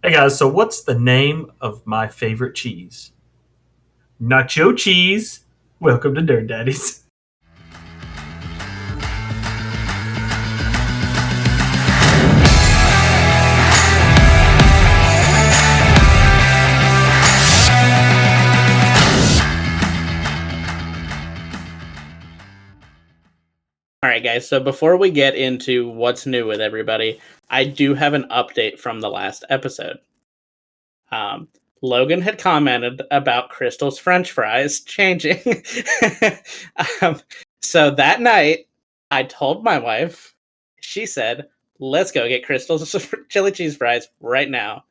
Hey guys, so what's the name of my favorite cheese? Nacho cheese. Welcome to Dirt Daddies. All right, guys. So before we get into what's new with everybody, I do have an update from the last episode. Um, Logan had commented about Crystal's French fries changing. um, so that night, I told my wife, she said, let's go get Crystal's chili cheese fries right now.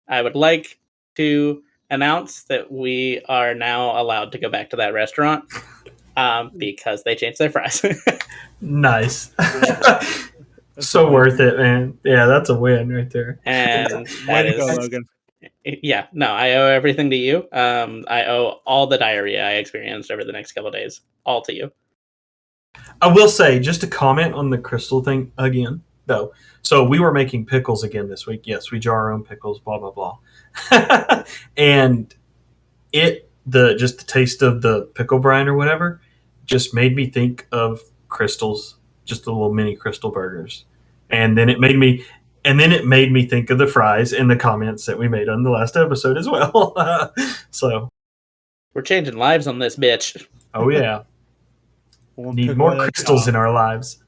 I would like to announce that we are now allowed to go back to that restaurant because they changed their fries. Nice. That's So amazing. worth it, man. Yeah, that's a win right there. And Way that to go, is Logan. yeah, no, I owe everything to you. I owe all the diarrhea I experienced over the next couple of days, all to you. I will say, just to comment on the crystal thing again, though. So we were making pickles again this week. Yes, we jar our own pickles, blah blah blah. And the taste of the pickle brine or whatever just made me think of crystals, just the little mini crystal burgers. And then it made me think of the fries and the comments that we made on the last episode as well. So, We're changing lives on this bitch. oh yeah, One need pickle more at a crystals time. in our lives.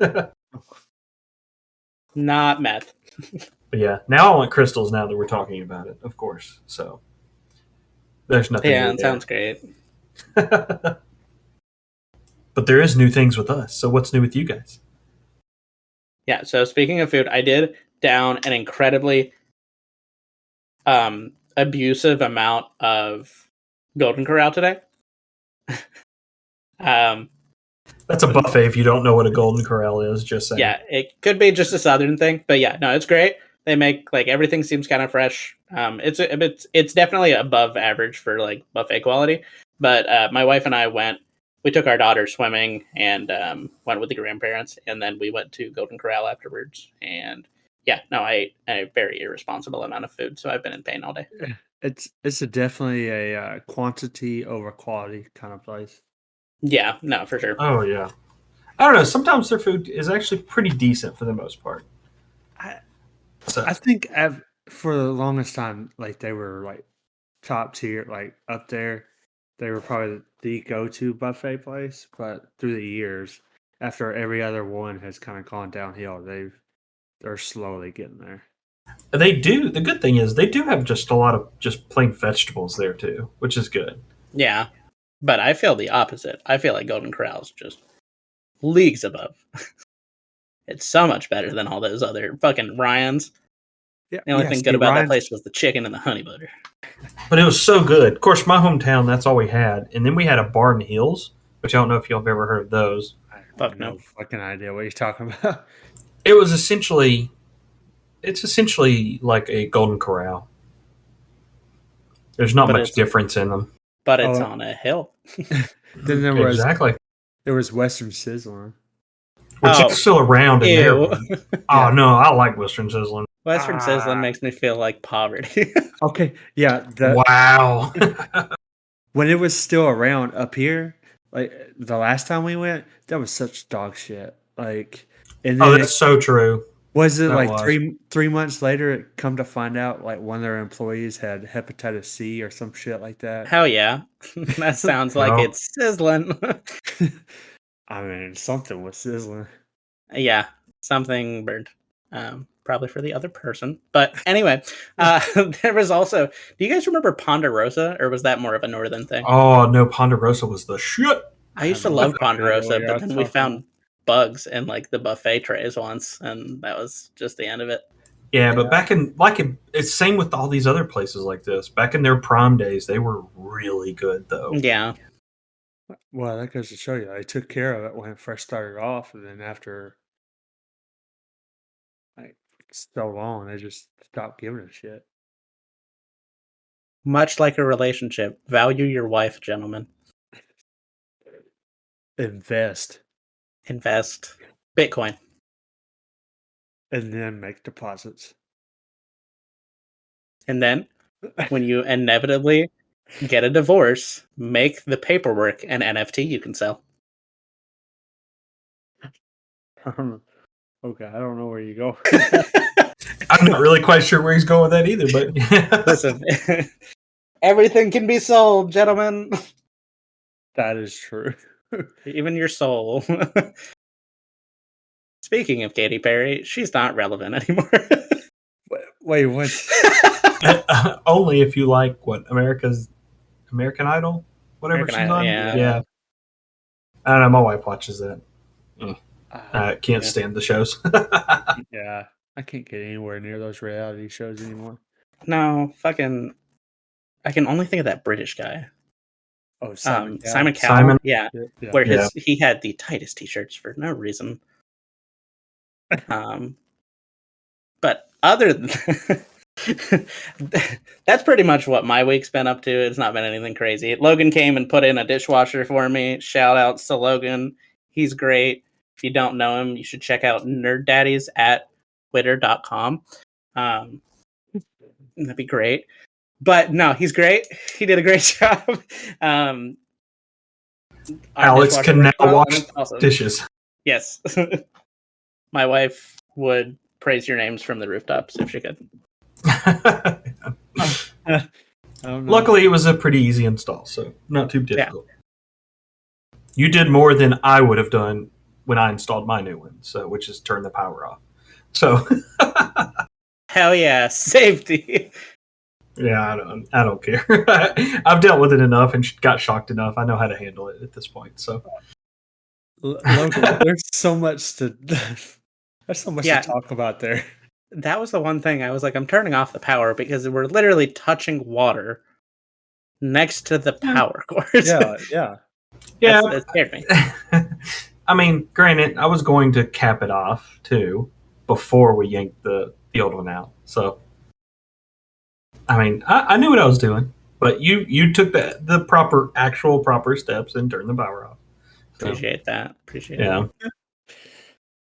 Not meth. But yeah, now I want crystals now that we're talking about it, of course. So there's nothing Yeah, new it there. sounds great. But there is new things with us. So what's new with you guys? Yeah, so speaking of food, I did down an incredibly abusive amount of Golden Corral today. um, That's a buffet if you don't know what a golden corral is, just saying. yeah, it could be just a southern thing, but yeah, no, it's great. They make like everything seems kind of fresh. It's definitely above average for like buffet quality. But my wife and I went. We took our daughter swimming and went with the grandparents, and then we went to Golden Corral afterwards. And yeah, no, I ate a very irresponsible amount of food, so I've been in pain all day. It's definitely a quantity over quality kind of place. Yeah, no, for sure. Oh yeah. I don't know. Sometimes their food is actually pretty decent for the most part. I So I think for the longest time, like they were like top tier, like up there. They were probably the go-to buffet place, but through the years, after every other one has kind of gone downhill, they're slowly getting there. they do. The good thing is they do have just a lot of just plain vegetables there too, which is good. Yeah, but I feel the opposite. I feel like Golden Corral's just leagues above. It's so much better than all those other fucking Ryans. Yeah, The only yeah. thing good See, about that Ryan's place was the chicken and the honey butter. But it was so good. Of course, my hometown, that's all we had. And then we had a Barton Hills, which I don't know if y'all have ever heard of those. I have Fuck no no. fucking idea what you're talking about. It was essentially it's essentially like a golden corral. There's not But much it's difference in them. it's Oh, on a hill. then Exactly. there was Western Sizzling. Which Oh, is still around in there. ew. Oh Yeah. no, I like Western Sizzling. Western sizzling Ah, makes me feel like poverty. okay. Yeah, Wow. when it was still around up here, like the last time we went, that was such dog shit. Like, and Oh, then that's so true. was it That like was. 3 months later? It come to find out, like one of their employees had hepatitis C or some shit like that. Hell yeah. That sounds like Well, it's sizzling. I mean, something was sizzling. Yeah, something burned. Probably for the other person. But anyway, there was also. Do you guys remember Ponderosa, or was that more of a northern thing? oh no, Ponderosa was the shit. I I used have to no love fucking idea what Ponderosa, you're but then we talking about. found bugs in like the buffet trays once, and that was just the end of it. Yeah, but Yeah. back in it's same with all these other places like this. Back in their prime days, they were really good though. Yeah, Well, that goes to show you, they took care of it when it first started off, and then after like so long, they just stopped giving a shit. much like a relationship, value your wife, gentlemen. Invest Invest Bitcoin. and then make deposits. And then, when you inevitably get a divorce, make the paperwork an NFT you can sell. I don't know. Okay, I don't know where you go. I'm not really quite sure where he's going with that either, but Listen, everything can be sold, gentlemen. That is true. Even your soul. Speaking of Katy Perry, she's not relevant anymore. Wait, what? only if you like American Idol, whatever American she's Idol, on. yeah. I don't know. My wife watches that. Uh, I can't Yeah. stand the shows. yeah, I can't get anywhere near those reality shows anymore. No, fucking. I can only think of that British guy. Oh, Simon Cowell. Simon Cowell. Simon? Yeah. Yeah. Where Yeah. he had the tightest t-shirts for no reason. But other than that's pretty much what my week's been up to. It's not been anything crazy. Logan came and put in a dishwasher for me. Shout outs to Logan. He's great. If you don't know him, you should check out Nerd Daddies at twitter.com. That'd be great. But no, he's great. He did a great job. Our Alex dishwasher can now works well, wash and it's awesome. dishes. Yes. My wife would praise your names from the rooftops if she could. I don't know. Luckily, it was a pretty easy install, so not too difficult. You did more than I would have done when I installed my new one, so which is turn the power off. So Hell yeah, safety. yeah, I don't care. I've dealt with it enough and got shocked enough. I know how to handle it at this point. So Logan, there's so much to Yeah. talk about there. That was the one thing I was like, I'm turning off the power because we're literally touching water next to the power cords. Yeah. That scared me. I mean, granted, I was going to cap it off too before we yanked the old one out. So, I mean, I knew what I was doing, but you took the proper steps and turned the power off. So, Appreciate that. yeah.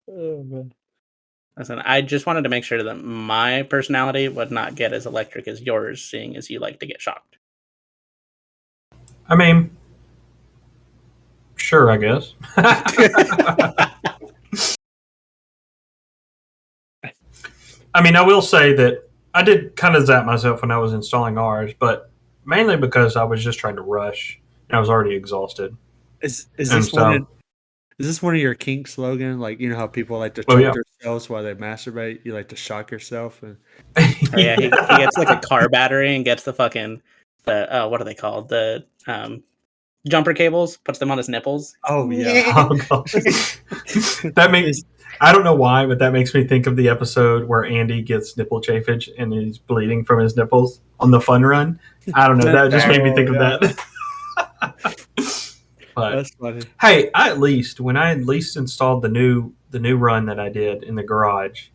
Oh, man. Listen, I just wanted to make sure that my personality would not get as electric as yours, seeing as you like to get shocked. I mean, sure, I guess. I mean, I will say that I did kind of zap myself when I was installing ours, but mainly because I was just trying to rush and I was already exhausted. Is And this so- one of your kinks, Logan? Like, you know how people like to Oh, choke yeah. themselves while they masturbate? You like to shock yourself? And Oh, yeah, he gets like a car battery and gets the fucking what are they called? The jumper cables, puts them on his nipples. oh yeah. Oh, God. That makes I don't know why, but that makes me think of the episode where Andy gets nipple chafage and he's bleeding from his nipples on the fun run. I don't know. That just made me think of that. But That's funny. hey, when I at least installed the new run that I did in the garage,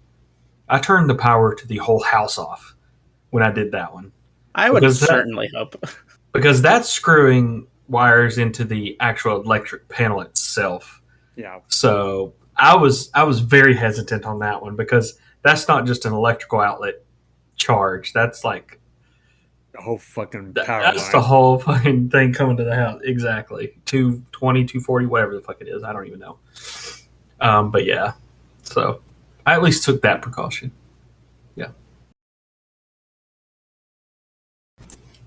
I turned the power to the whole house off when I did that one. I would Because that- certainly hope. Because that's screwing wires into the actual electric panel itself. Yeah. So I was very hesitant on that one because that's not just an electrical outlet charge. That's like The whole fucking power that's line. the whole fucking thing coming to the house. Exactly. 220, 240, whatever the fuck it is. I don't even know. But yeah. So I at least took that precaution. Yeah.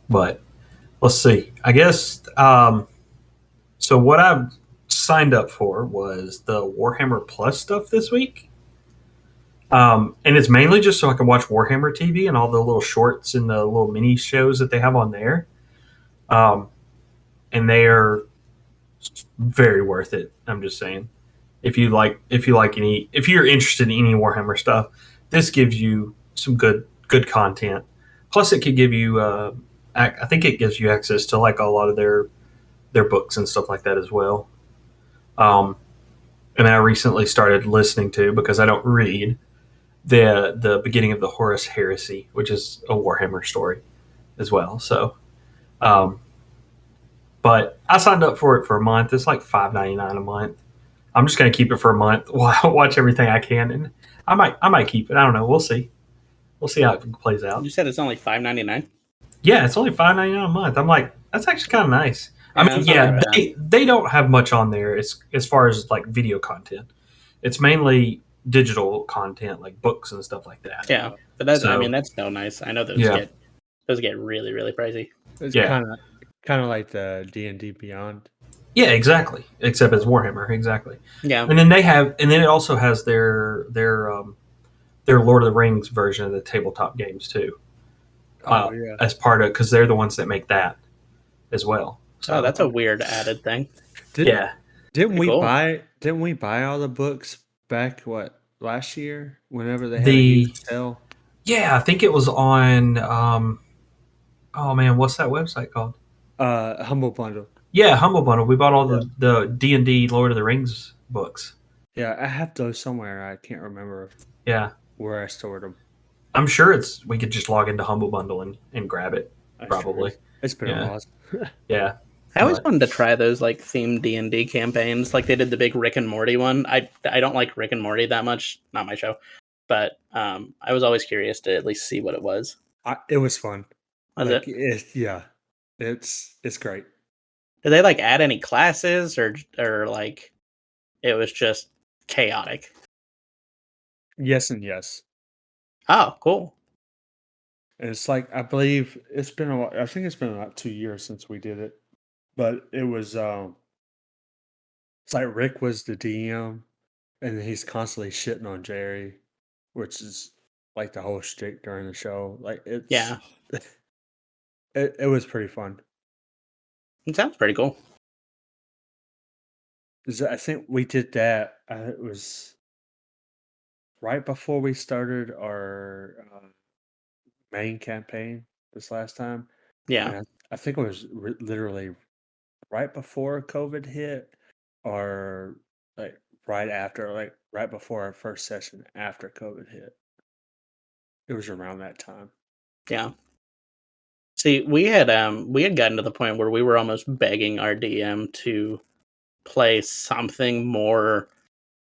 But let's see. I guess so what I've signed up for was the Warhammer Plus stuff this week. And it's mainly just so I can watch Warhammer TV and all the little shorts and the little mini shows that they have on there. And they are very worth it. I'm just saying. If you're interested in any Warhammer stuff, this gives you some good content. Plus, it could give you, I think it gives you access to like a lot of their books and stuff like that as well. And I recently started listening to, because I don't read, the beginning of the Horus Heresy, which is a Warhammer story as well. So, but I signed up for it for a month. It's like $5.99 a month. I'm just going to keep it for a month while I watch everything I can, and I might keep it. I don't know. We'll see. We'll see how it plays out. You said it's only $5.99. Yeah, it's only $5.99 a month. I'm like, that's actually kind of nice. I mean, that's not yeah, that bad. they don't have much on there as far as like video content. It's mainly digital content like books and stuff like that. Yeah, but that's I So- mean that's so nice. I know those Yeah. get really really pricey. It's Yeah. kind of like the D&D Beyond. Yeah, exactly. Except it's Warhammer, exactly. Yeah, And then it also has their Lord of the Rings version of the tabletop games too. Oh yeah. As part of because they're the ones that make that as well. So that's a weird added thing. yeah. Didn't we Cool. buy all the books back last year whenever they had a huge sale? Yeah, I think it was on oh man, what's that website called? Humble Bundle. Yeah, Humble Bundle. We bought all the D&D Lord of the Rings books. Yeah, I have those somewhere. I can't remember Yeah. where I stored them. I'm sure we could just log into Humble Bundle and grab it. Probably. Sure it's been a while. Yeah. I always wanted to try those like themed D&D campaigns, like they did the big Rick and Morty one. I don't like Rick and Morty that much, not my show, but I was always curious to at least see what it was. It was fun. Was like, it? It's great. Did they like add any classes or like it was just chaotic? Yes and yes. Oh, cool. And it's like I believe it's been a while. I think it's been about 2 years since we did it, but it was it's like Rick was the DM, and he's constantly shitting on Jerry, which is like the whole shtick during the show. Like it's Yeah. it was pretty fun. It sounds pretty cool. I think we did that. It was right before we started our main campaign this last time. Yeah. And I think it was literally right before COVID hit, or like right after, like right before our first session after COVID hit. It was around that time. Yeah. See, we had gotten to the point where we were almost begging our DM to play something more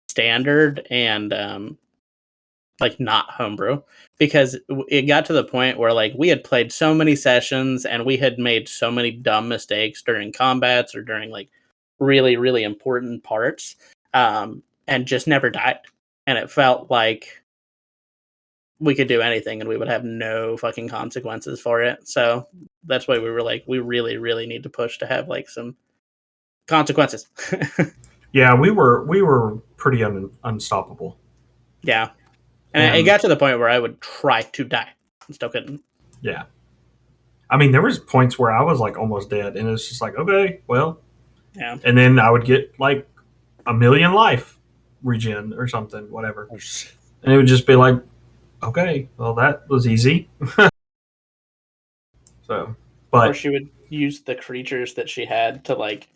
standard and like not homebrew, because it got to the point where like we had played so many sessions and we had made so many dumb mistakes during combats or during like really really important parts, and just never died, and it felt like we could do anything and we would have no fucking consequences for it. So that's why we were like, we really really need to push to have like some consequences. Yeah, we were pretty unstoppable. Yeah. And it got to the point where I would try to die and still couldn't. Yeah. I mean, there was points where I was like almost dead, and it's just like, okay, well. Yeah. And then I would get like 1,000,000 life regen or something, whatever. And it would just be like, okay, well, that was easy. So, but. Or she would use the creatures that she had to like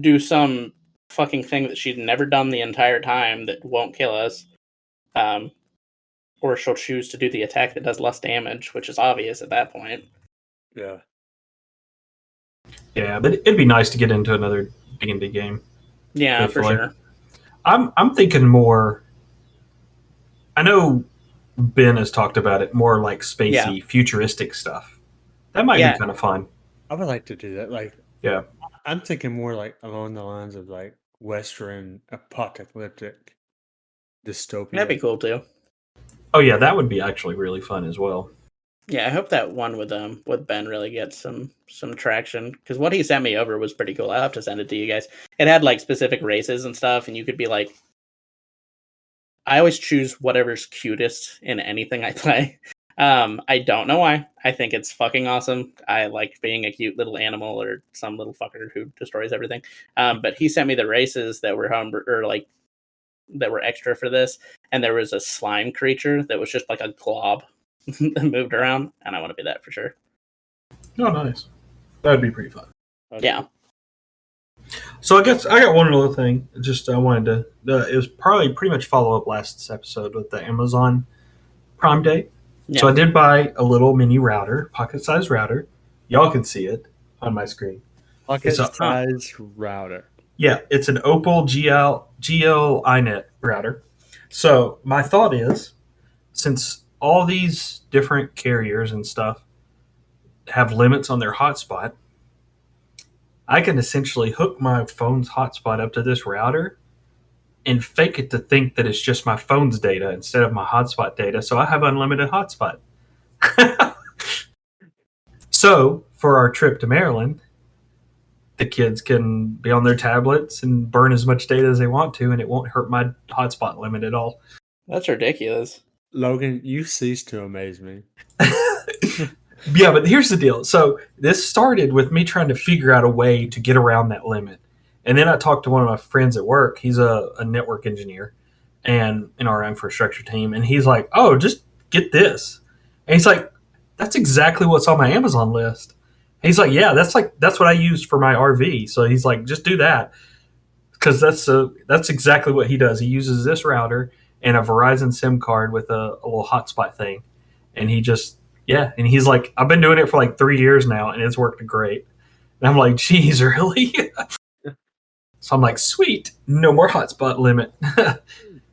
do some fucking thing that she'd never done the entire time that won't kill us. Or she'll choose to do the attack that does less damage, which is obvious at that point. Yeah. Yeah, but it'd be nice to get into another D&D game. Yeah, hopefully. for sure. I'm thinking more. I know Ben has talked about it more like spacey, futuristic stuff. That might be kind of fun. I would like to do that. Like, yeah, I'm thinking more like along the lines of like Western apocalyptic dystopia. That'd be cool too. Oh yeah, that would be actually really fun as well. Yeah, I hope that one with Ben really gets some traction, because what he sent me over was pretty cool. I'll have to send it to you guys. It had like specific races and stuff, and you could be like, I always choose whatever's cutest in anything I play. I don't know why. I think it's fucking awesome. I like being a cute little animal or some little fucker who destroys everything. But he sent me the races that were that were extra for this, and there was a slime creature that was just like a glob that moved around, and I want to be that for sure. Oh, nice. That'd be pretty fun. Yeah. So I guess I got one other thing. Just I wanted to. It was probably pretty much follow up last episode with the Amazon Prime Day. Yeah. So I did buy a little mini router, pocket-sized router. Y'all can see it on my screen. Pocket-sized router. Yeah, it's an Opal GL iNet router. So my thought is, since all these different carriers and stuff have limits on their hotspot, I can essentially hook my phone's hotspot up to this router and fake it to think that it's just my phone's data instead of my hotspot data. So I have unlimited hotspot. So for our trip to Maryland, the kids can be on their tablets and burn as much data as they want to, and it won't hurt my hotspot limit at all. That's ridiculous. Logan, you cease to amaze me. Yeah, but here's the deal. So this started with me trying to figure out a way to get around that limit. And then I talked to one of my friends at work. He's a network engineer and in our infrastructure team. And he's like, oh, just get this. And he's like, that's exactly what's on my Amazon list. And he's like, yeah, that's what I used for my RV. So he's like, just do that. Because that's exactly what he does. He uses this router and a Verizon SIM card with a little hotspot thing. And he just and he's like, I've been doing it for like 3 years now, and it's worked great. And I'm like, geez, really? So I'm like, sweet, no more hotspot limit.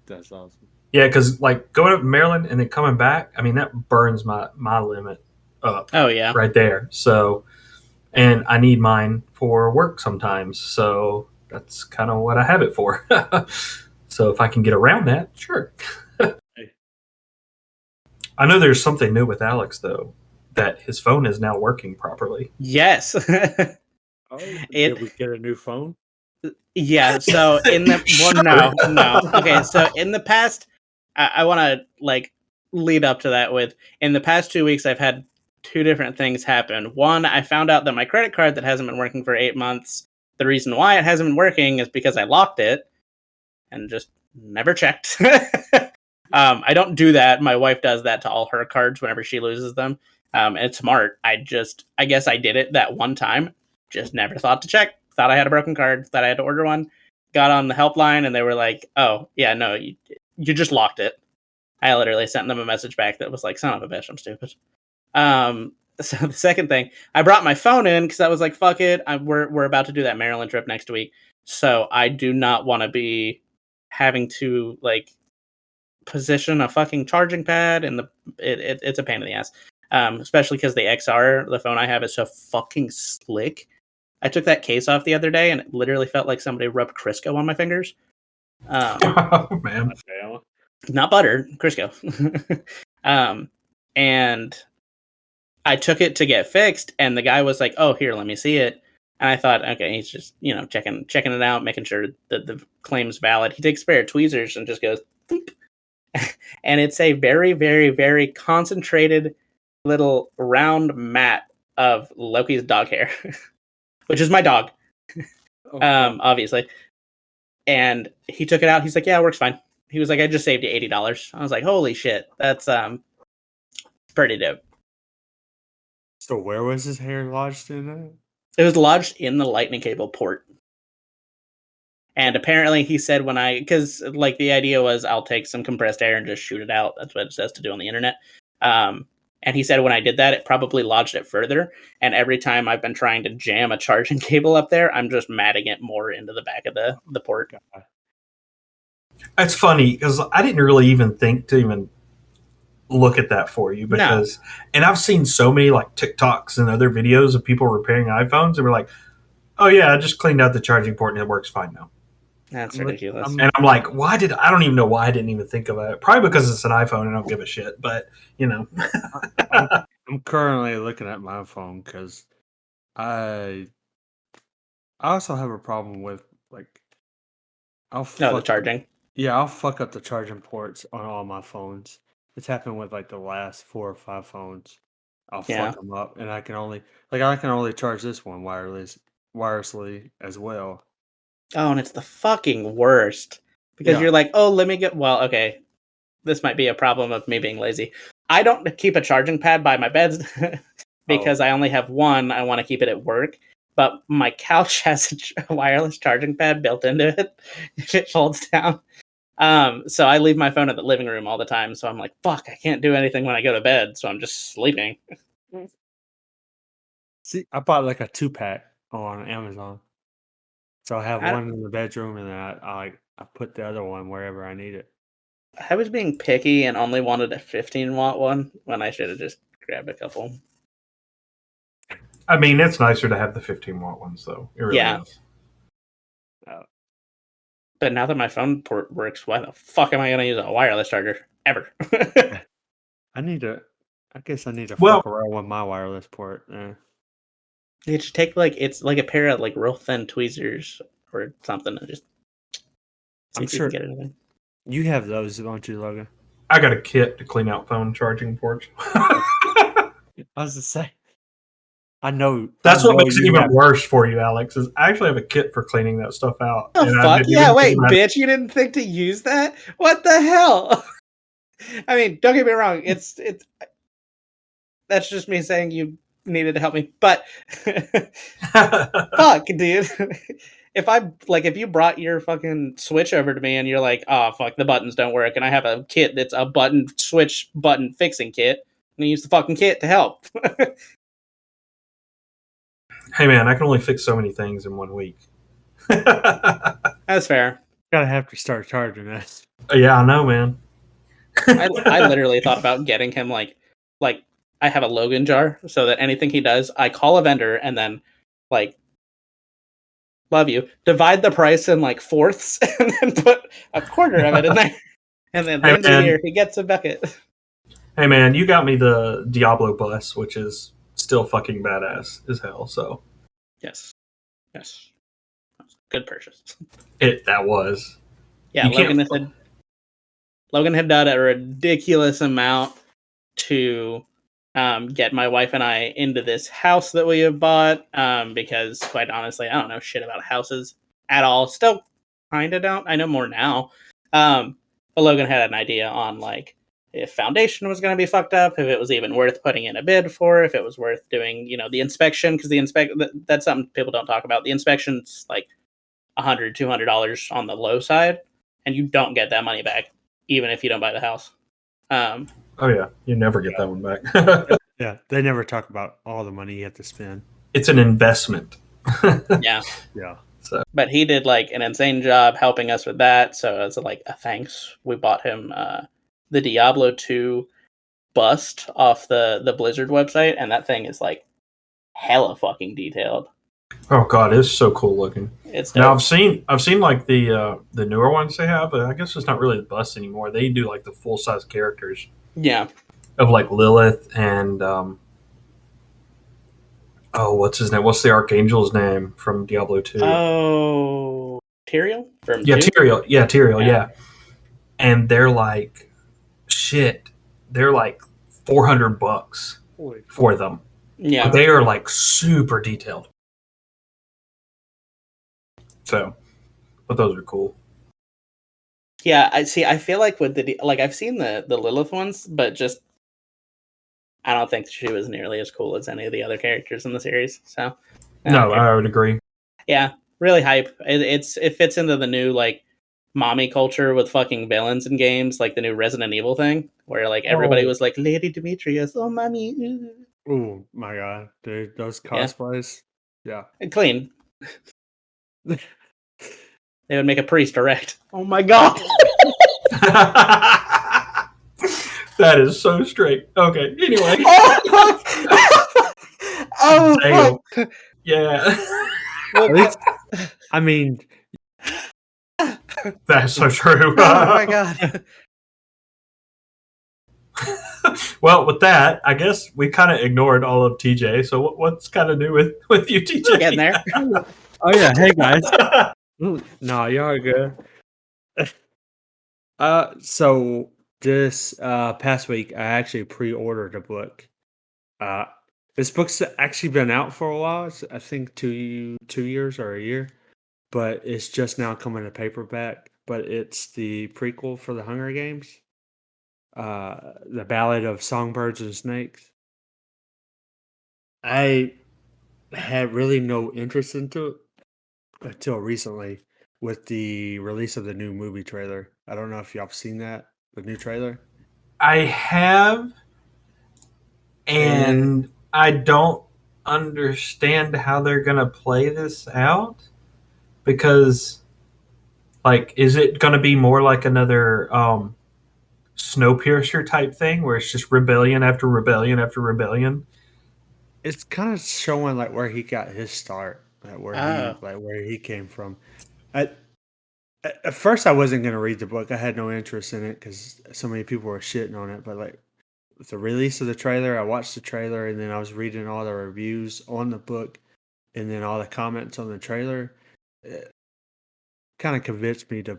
That's awesome. Yeah, because like going up to Maryland and then coming back, I mean that burns my limit up. Oh yeah, right there. So, and I need mine for work sometimes. So that's kind of what I have it for. So if I can get around that, sure. I know there's something new with Alex though, that his phone is now working properly. yes. Oh, did we get a new phone? Yeah, so in the no. Okay, so in the past, I want to like lead up to that with in the past 2 weeks, I've had two different things happen. One, I found out that my credit card that hasn't been working for 8 months, the reason why it hasn't been working is because I locked it and just never checked. I don't do that. My wife does that to all her cards whenever she loses them. And it's smart. I guess I did it that one time. Just never thought to check. Thought I had a broken card. Thought I had to order one. Got on the helpline and they were like, "Oh, yeah, no, you just locked it." I literally sent them a message back that was like, "Son of a bitch, I'm stupid." So the second thing, I brought my phone in because I was like, "Fuck it, we're about to do that Maryland trip next week, so I do not want to be having to like position a fucking charging pad and it's a pain in the ass." Especially because the XR, the phone I have, is so fucking slick. I took that case off the other day and it literally felt like somebody rubbed Crisco on my fingers. Oh man. Not butter, Crisco. And I took it to get fixed, and the guy was like, "Oh, here, let me see it." And I thought, okay, he's just checking it out, making sure that the claim's valid. He takes a pair of tweezers and just goes, "Boop." And it's a very, very, very concentrated little round mat of Loki's dog hair, which is my dog, obviously. And he took it out. He's like, "Yeah, it works fine." He was like, "I just saved you $80." I was like, "Holy shit, that's pretty dope." So where was his hair lodged in it? It was lodged in the lightning cable port. And apparently he said because like the idea was I'll take some compressed air and just shoot it out. That's what it says to do on the internet. And he said when I did that, it probably lodged it further. And every time I've been trying to jam a charging cable up there, I'm just matting it more into the back of the port. That's funny because I didn't really even think to even look at that for you because, and I've seen so many like TikToks and other videos of people repairing iPhones and we're like, "Oh yeah, I just cleaned out the charging port and it works fine now." That's ridiculous. And I'm like, I don't even know why I didn't even think of it. Probably because it's an iPhone and I don't give a shit. But I'm currently looking at my phone because I also have a problem with like the charging. I'll fuck up the charging ports on all my phones. It's happened with like the last 4 or 5 phones. I'll fuck them up, and I can only charge this one wirelessly as well. Oh, and it's the fucking worst because you're like, "Oh, let me get." Well, okay, this might be a problem of me being lazy. I don't keep a charging pad by my bed because I only have one. I want to keep it at work, but my couch has a wireless charging pad built into it if it folds down. So I leave my phone in the living room all the time. So I'm like, fuck, I can't do anything when I go to bed. So I'm just sleeping. See, I bought like a 2-pack on Amazon. So I have one in the bedroom, and then I put the other one wherever I need it. I was being picky and only wanted a 15-watt one when I should have just grabbed a couple. I mean, it's nicer to have the 15-watt ones, though. It really is. But now that my phone port works, why the fuck am I going to use a wireless charger ever? I guess I need to Well- fuck around with my wireless port. You should take it's like a pair of like real thin tweezers or something and just see I'm if you sure- can get anything. You have those, don't you, Logan? I got a kit to clean out phone charging ports. I was to say. I know. That's I what know makes it you even have- worse for you, Alex, is I actually have a kit for cleaning that stuff out. Oh, and I fuck? didn't Yeah, even wait, think about it. bitch, you didn't think to use that? What the hell? I mean, don't get me wrong, it's that's just me saying you needed to help me, but fuck, dude. If you brought your fucking Switch over to me and you're like, oh fuck, the buttons don't work, and I have a kit that's a button switch button fixing kit, I'm gonna use the fucking kit to help. Hey, man, I can only fix so many things in 1 week. That's fair. Gotta have to start charging this. Yeah, I know, man. I literally thought about getting him like I have a Logan jar so that anything he does, I call a vendor and then like love you, divide the price in like fourths and then put a quarter of it in there. And then at the Hey, end of the man. year he gets a bucket. Hey, man, you got me the Diablo bus, which is still fucking badass as hell. So Yes. Good purchase. that was. Yeah, You can't- Logan had done a ridiculous amount to get my wife and I into this house that we have bought. Because quite honestly, I don't know shit about houses at all. Still kind of don't. I know more now. But Logan had an idea on like if foundation was going to be fucked up, if it was even worth putting in a bid for, if it was worth doing, the inspection, because that's something people don't talk about. The inspection's like $100, $200 on the low side, and you don't get that money back, even if you don't buy the house. Oh, yeah. You never get that one back. Yeah, they never talk about all the money you have to spend. It's an investment. Yeah. Yeah. But he did like an insane job helping us with that. So as like a thanks, we bought him the Diablo 2 bust off the Blizzard website, and that thing is like hella fucking detailed. Oh god, it's so cool looking. It's Now dope. I've seen like the newer ones they have, but I guess it's not really the bust anymore. They do like the full size characters Yeah. of like Lilith and what's his name? What's the Archangel's name from Diablo 2? Oh, Tyrael from Yeah, 2? Tyrael. Yeah, Tyrael. Yeah. Yeah, and they're like shit. They're like $400 Holy for them. Yeah. But they are like super detailed. So, but those are cool. Yeah, I see. I feel like with I've seen the Lilith ones, but just I don't think she was nearly as cool as any of the other characters in the series. So No, I would agree. yeah, really hype. It fits into the new like mommy culture with fucking villains in games, like the new Resident Evil thing, where like everybody Oh. was like Lady Demetrius, oh mommy, ooh." Oh my god, dude, those cosplays. Yeah. And clean. They would make a priest direct. Oh my god. That is so straight. Okay, anyway. Oh Damn. fuck. Yeah. At least, I mean, That's so true. Oh my god. Well, with that, I guess we kind of ignored all of TJ. So what's kind of new with you, TJ? We're getting there. oh yeah, hey guys. No, y'all are good. So this past week, I actually pre-ordered a book. This book's actually been out for a while. It's, I think 2 years or a year, but it's just now coming to paperback. But it's the prequel for the Hunger Games, the Ballad of Songbirds and Snakes. I had really no interest into it until recently with the release of the new movie trailer. I don't know if y'all have seen that, the new trailer. I have, and I don't understand how they're gonna play this out because, like, is it gonna be more like another Snowpiercer type thing where it's just rebellion after rebellion after rebellion. It's kind of showing like where he got his start, Oh, where he came from. At at first, I wasn't gonna read the book. I had no interest in it because so many people were shitting on it. But like with the release of the trailer, I watched the trailer and then I was reading all the reviews on the book and then all the comments on the trailer. It kind of convinced me to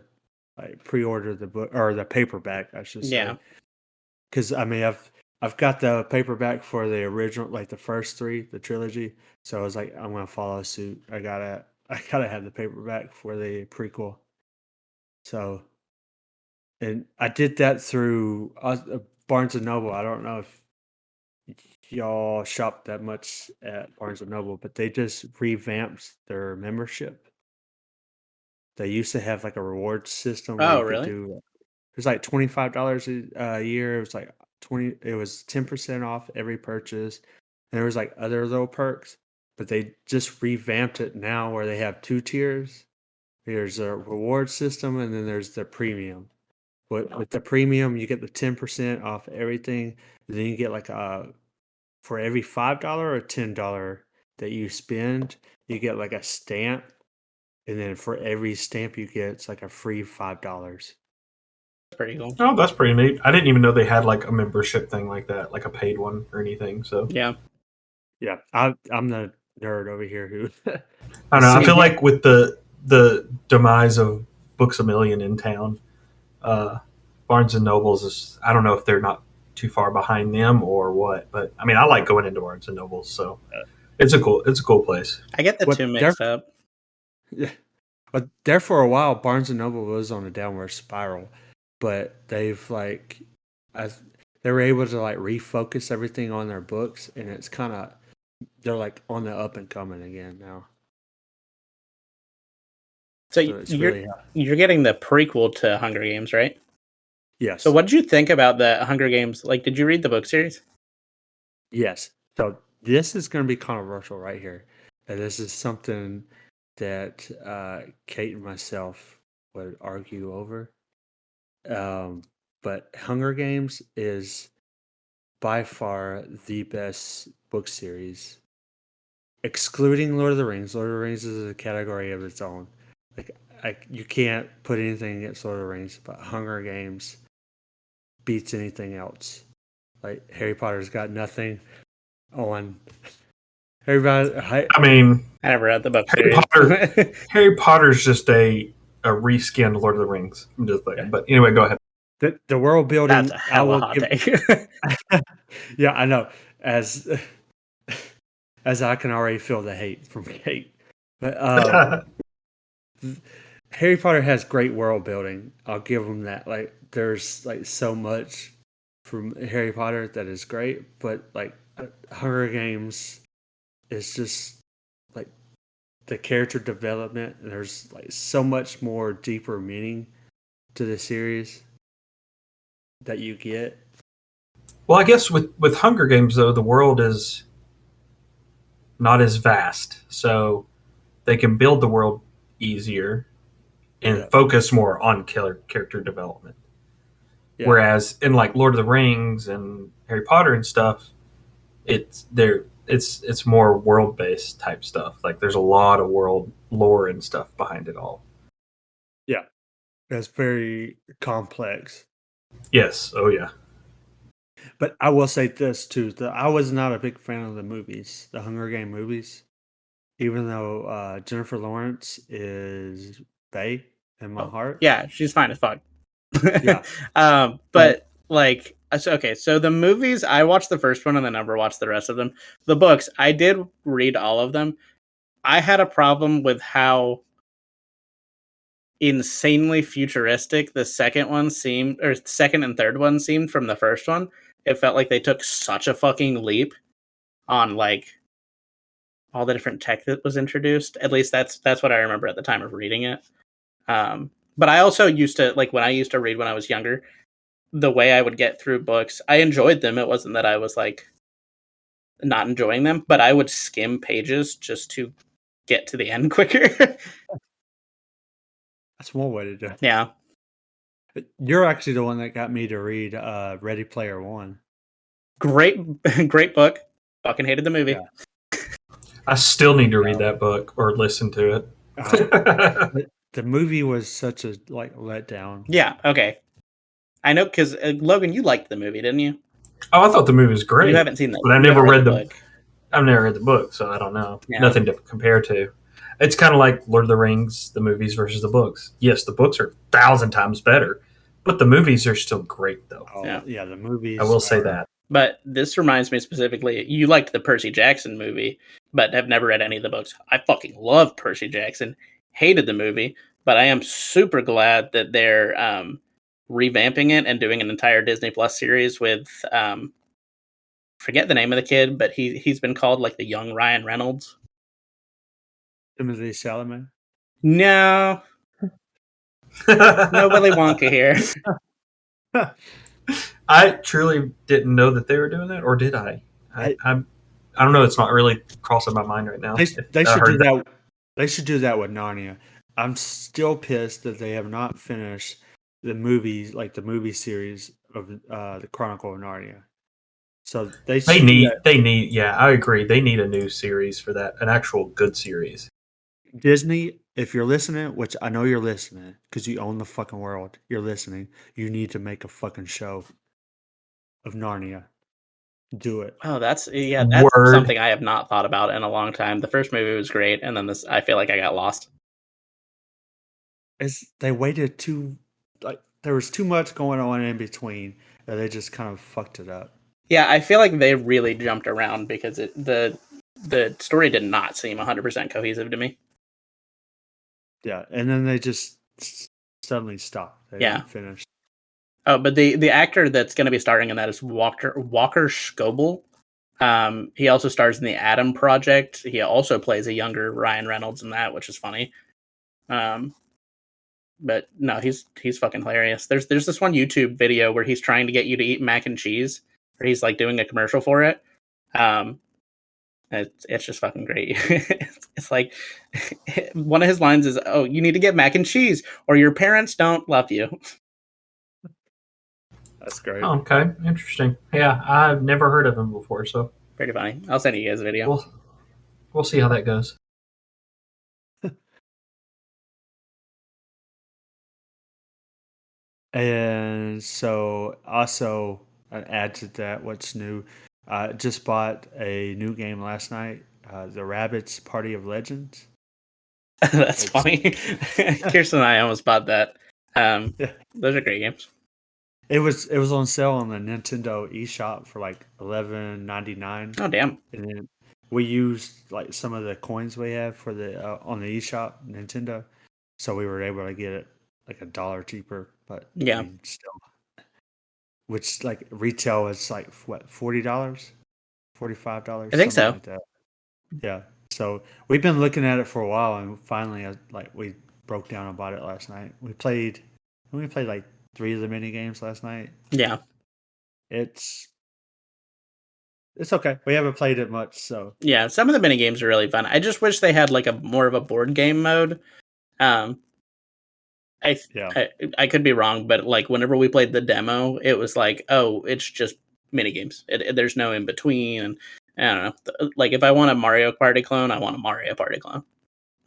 like pre-order the book or the paperback, I should yeah. say. Because I mean, I've got the paperback for the original, like the first three, the trilogy. So I was like, I'm gonna follow suit. I gotta have the paperback for the prequel. So, and I did that through Barnes and Noble. I don't know if y'all shop that much at Barnes and Noble, but they just revamped their membership. They used to have like a reward system where Oh, you could really? do. It was like $25 a year. It was like 20. It was 10% off every purchase. And there was like other little perks, but they just revamped it now where they have two tiers. There's a reward system, and then there's the premium. But with the premium, you get the 10% off everything. And then you get like for every $5 or $10 that you spend, you get like a stamp. And then for every stamp you get, it's like a free $5. That's pretty cool. Oh, that's pretty neat. I didn't even know they had like a membership thing like that, like a paid one or anything. So Yeah. Yeah, I'm the nerd over here who I don't has know. I seen feel it. like with the demise of Books a Million in town, uh, Barnes and Nobles is, I don't know if they're not too far behind them or what, but I mean I like going into Barnes and Nobles, so it's a cool place. I get the two What there mixed up. Yeah, but there for a while, Barnes and Noble was on a downward spiral, but they've like, as they were able to like refocus everything on their books, and it's kind of they're like on the up and coming again now. So So it's you're really you're getting the prequel to Hunger Games, right? So yes, what did you think about the Hunger Games? Like, did you read the book series? yes. So this is going to be controversial right here. And this is something that Kate and myself would argue over. Um, but Hunger Games is by far the best book series, excluding Lord of the Rings. Lord of the Rings is a category of its own. Like, you can't put anything against Lord of the Rings, but Hunger Games beats anything else. Like Harry Potter's got nothing on everybody. I mean, I never read the book Harry series. Potter Harry Potter's just a reskinned Lord of the Rings. I'm just saying. But anyway, go ahead. The world That's building, a I hella will hot give. take. Yeah, I know. As as I can already feel the hate from Kate, but Harry Potter has great world building. I'll give them that. Like, there's like so much from Harry Potter that is great, but like Hunger Games is just like the character development. And there's like so much more deeper meaning to the series that you get. Well, I guess with Hunger Games though, the world is not as vast, so they can build the world easier and Yeah, focus more on killer character development. yeah, Whereas in like Lord of the Rings and Harry Potter and stuff, it's more world based type stuff. Like there's a lot of world lore and stuff behind it all. yeah. That's very complex. Yes. Oh yeah. But I will say this too: that I was not a big fan of the movies, the Hunger Game movies. Even though Jennifer Lawrence is Bae in my Oh, heart. yeah, she's fine as fuck. Yeah, but But like, okay, so the movies, I watched the first one and then never watched the rest of them. The books, I did read all of them. I had a problem with how insanely futuristic the second one seemed, or second and third one seemed from the first one. It felt like they took such a fucking leap on like all the different tech that was introduced. At least that's what I remember at the time of reading it. But I also used to like when I used to read when I was younger. The way I would get through books, I enjoyed them. It wasn't that I was like not enjoying them, but I would skim pages just to get to the end quicker. that's one way to do it. Yeah. You're actually the one that got me to read Ready Player One. Great, great book. Fucking hated the movie. Yeah. I still need to read that book or listen to it. The movie was such a letdown. Yeah. Okay. I know because Logan, you liked the movie, didn't you? Oh, I thought the movie was great. You haven't seen that, but I you never haven't read the book. I've never read the book, so I don't know. Yeah. Nothing to compare to. It's kind of like Lord of the Rings, the movies versus the books. Yes, the books are 1,000 times better, but the movies are still great, though. Oh, yeah, the movies. I will say that. But this reminds me specifically, you liked the Percy Jackson movie, but have never read any of the books. I fucking love Percy Jackson. Hated the movie, but I am super glad that they're revamping it and doing an entire Disney Plus series with forget the name of the kid, but he's been called like the young Ryan Reynolds. Timothy Chalamet. No, no Willy Wonka here. I truly didn't know that they were doing that, or did I? I don't know. It's not really crossing my mind right now. They should do that. They should do that with Narnia. I'm still pissed that they have not finished the movies, like the movie series of the Chronicle of Narnia. So they need. Yeah, I agree. They need a new series for that, an actual good series. Disney, if you're listening, which I know you're listening because you own the fucking world, you're listening. You need to make a fucking show of Narnia. Do it. Oh, that's Word. something I have not thought about in a long time. The first movie was great, and then this, I feel like I got lost. They waited there was too much going on in between that they just kind of fucked it up. Yeah, I feel like they really jumped around because the story did not seem 100% cohesive to me. Yeah, and then they just suddenly stopped. They didn't finish. Oh, but the actor that's going to be starring in that is Walker Scoble. He also stars in the Adam Project. He also plays a younger Ryan Reynolds in that, which is funny. But no, he's fucking hilarious. There's this one YouTube video where he's trying to get you to eat mac and cheese, or he's like doing a commercial for it. It's just fucking great. It's like one of his lines is, "Oh, you need to get mac and cheese, or your parents don't love you." That's great. Oh, okay, interesting. Yeah, I've never heard of him before, so pretty funny. I'll send you guys a video. We'll see how that goes. And so, also an add to that, what's new? Just bought a new game last night. The Rabbids Party of Legends. That's funny. Kirsten and I almost bought that. Those are great games. It was on sale on the Nintendo eShop for like $11.99. Oh damn! And then we used like some of the coins we have for the on the eShop Nintendo, so we were able to get it like $1 cheaper. But yeah, I mean, still, which like retail is like what, $40, $45. I think so. Like that. Yeah. So we've been looking at it for a while, and finally, we broke down and bought it last night. We played like 3 of the mini games last night. Yeah. It's okay. We haven't played it much, so yeah. Some of the mini games are really fun. I just wish they had like a more of a board game mode. I could be wrong, but like whenever we played the demo, it was like, oh, it's just mini games. There's no in between, and I don't know. Like if I want a Mario Party clone, I want a Mario Party clone,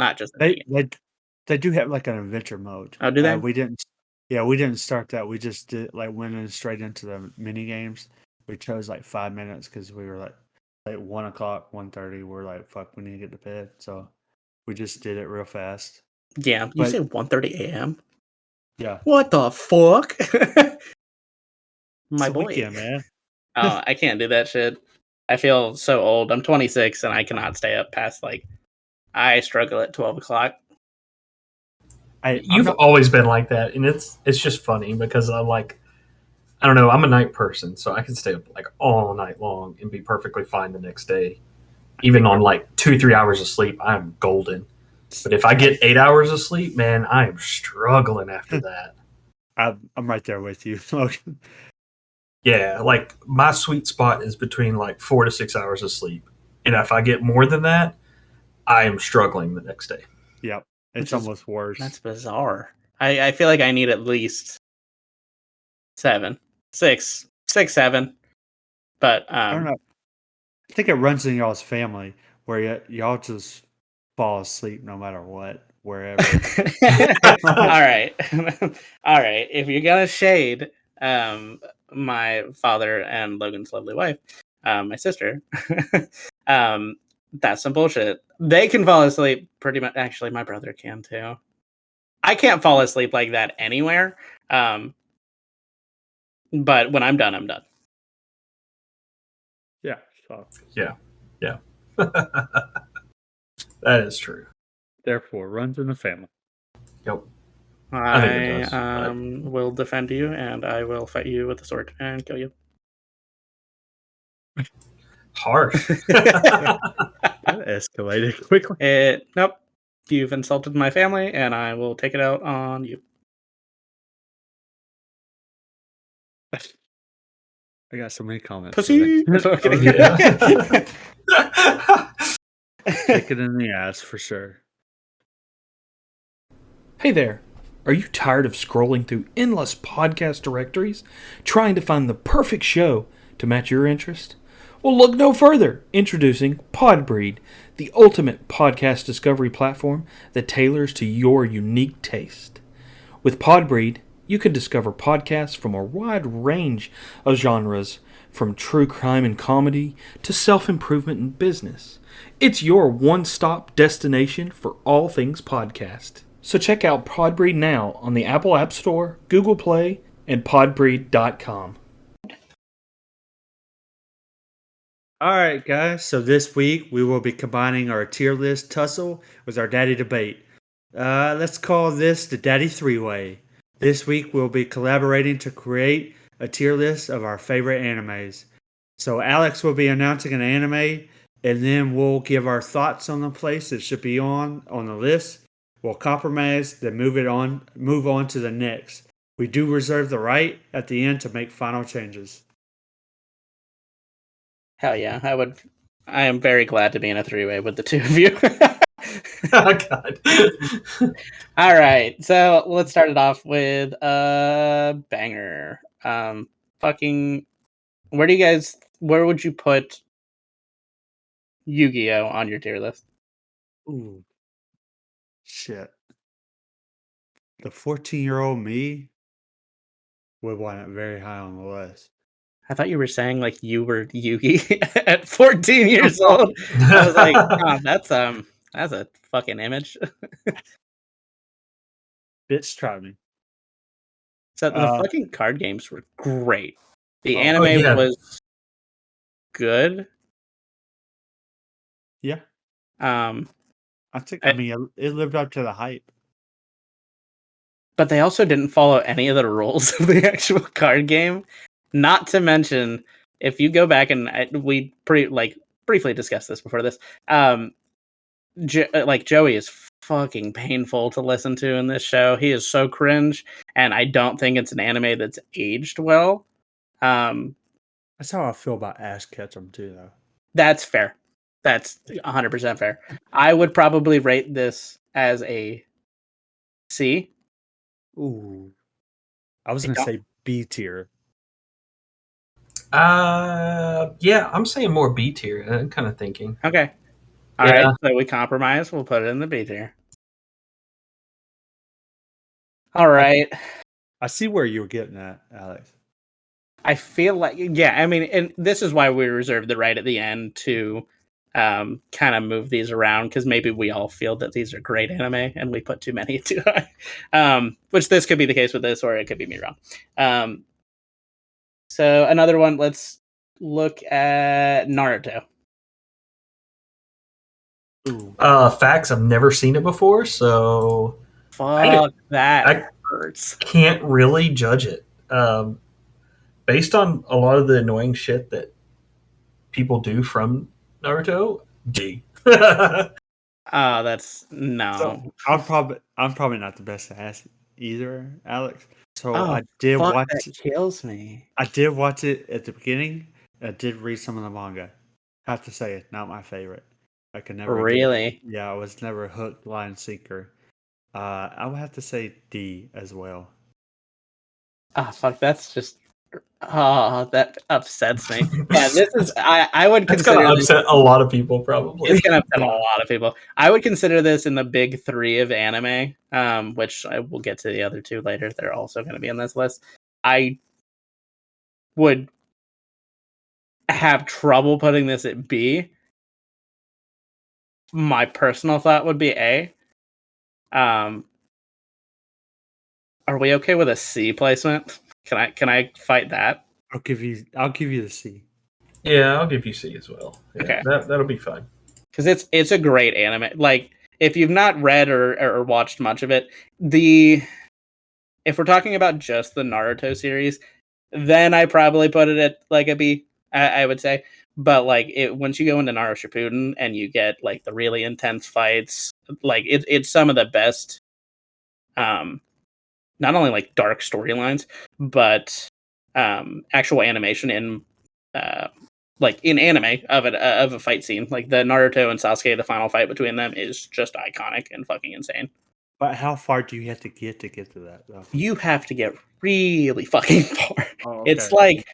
not just they do have like an adventure mode. Oh, do they? We didn't start that. We just went in straight into the mini games. We chose like 5 minutes because we were like 1 o'clock, 1:30. We're like, fuck, we need to get to bed. So we just did it real fast. Yeah, you say 1:30 a.m. Yeah. What the fuck? My it's a boy, weekend, man. Oh, I can't do that shit. I feel so old. I'm 26 and I cannot stay up past I struggle at 12 o'clock. You've always been like that, and it's just funny because I don't know, I'm a night person, so I can stay up like all night long and be perfectly fine the next day. Even on like 2-3 hours of sleep, I'm golden. But if I get 8 hours of sleep, man, I am struggling after that. I'm right there with you, Logan. Yeah, like my sweet spot is between like 4 to 6 hours of sleep, and if I get more than that, I am struggling the next day. Yep, it's almost worse. That's bizarre. I feel like I need at least 7, 6, 6, 7. But I don't know. I think it runs in y'all's family where y'all just fall asleep no matter what, wherever. all right, all right. If you're gonna shade my father and Logan's lovely wife, my sister, um, that's some bullshit. They can fall asleep pretty much. Actually, my brother can too. I can't fall asleep like that anywhere. But when I'm done, I'm done. Yeah. So Yeah. That is true. therefore, runs in the family. Yep. I think it I does. But will defend you, and I will fight you with a sword and kill you. harsh. That escalated quickly. Nope. You've insulted my family, and I will take it out on you. I got so many comments. Pussy. For that. Okay. Yeah. Kick it in the ass for sure. Hey there. Are you tired of scrolling through endless podcast directories trying to find the perfect show to match your interest? Well, look no further. Introducing Podbreed, the ultimate podcast discovery platform that tailors to your unique taste. With Podbreed, you can discover podcasts from a wide range of genres, from true crime and comedy to self-improvement and business. It's your one-stop destination for all things podcast. So check out Podbreed now on the Apple App Store, Google Play, and podbreed.com. All right, guys. So this week we will be combining our tier list tussle with our daddy debate. Let's call this the Daddy Three-Way. This week we'll be collaborating to create a tier list of our favorite animes. So Alex will be announcing an anime, and then we'll give our thoughts on the place it should be on the list. We'll compromise, then move on to the next. We do reserve the right at the end to make final changes. Hell yeah, I am very glad to be in a three-way with the two of you. Oh, God. All right, so let's start it off with a banger. Fucking, where would you put Yu-Gi-Oh on your tier list? Ooh, shit. The 14-year-old me would want it very high on the list. I thought you were saying like you were Yugi at 14 years old. I was like, oh, that's a fucking image. Bitch, try me. So the fucking card games were great. The Oh, anime yeah. was good. Yeah, Um, I think. I- I mean, it lived up to the hype. but they also didn't follow any of the rules of the actual card game. Not to mention, if you go back and we briefly discussed this before this, Joey is fucking painful to listen to in this show. He is so cringe, and I don't think it's an anime that's aged well. That's how I feel about Ash Ketchum too, though. That's fair. That's 100% fair. I would probably rate this as a C. Ooh, I was I gonna don't- say B tier. Yeah, I'm saying more B tier. I'm kind of thinking. Okay. All Yeah. right. So we compromise. We'll put it in the B tier. All right. I see where you were getting at, Alex. I feel like, yeah, I mean, and this is why we reserve the right at the end to kind of move these around, because maybe we all feel that these are great anime and we put too many too high. Which this could be the case with this, or it could be me wrong. So another one, let's look at Naruto. Ooh, Facts, I've never seen it before, so Fuck, that I hurts. can't really judge it. Based on a lot of the annoying shit that people do from Naruto, D. Oh, that's no. so I'm probably not the best to ask either, Alex. So Oh, I did fuck, watch. that kills me. I did watch it at the beginning. I did read some of the manga. Have to say, it's not my favorite. I could never Really? Yeah, I was never hooked, line, sinker. I would have to say D as well. Oh fuck, that's just that upsets me. Yeah, this is I would That's consider gonna this, upset a lot of people, probably. it's gonna upset a lot of people. I would consider this in the big three of anime, which I will get to the other two later. They're also gonna be in this list. I would have trouble putting this at B. My personal thought would be A. Um, are we okay with a C placement? Can I fight that? I'll give you the C. Yeah, I'll give you C as well. Yeah, Okay. that'll be fine. Because it's a great anime. Like, if you've not read or watched much of it, if we're talking about just the Naruto series, then I probably put it at like a B. I would say, but like once you go into Naruto Shippuden and you get like the really intense fights, like it's some of the best. Not only like dark storylines, but actual animation in like in anime of a fight scene. Like the Naruto and Sasuke, the final fight between them is just iconic and fucking insane. But how far do you have to get to that, though? You have to get really fucking far. Oh, okay. It's like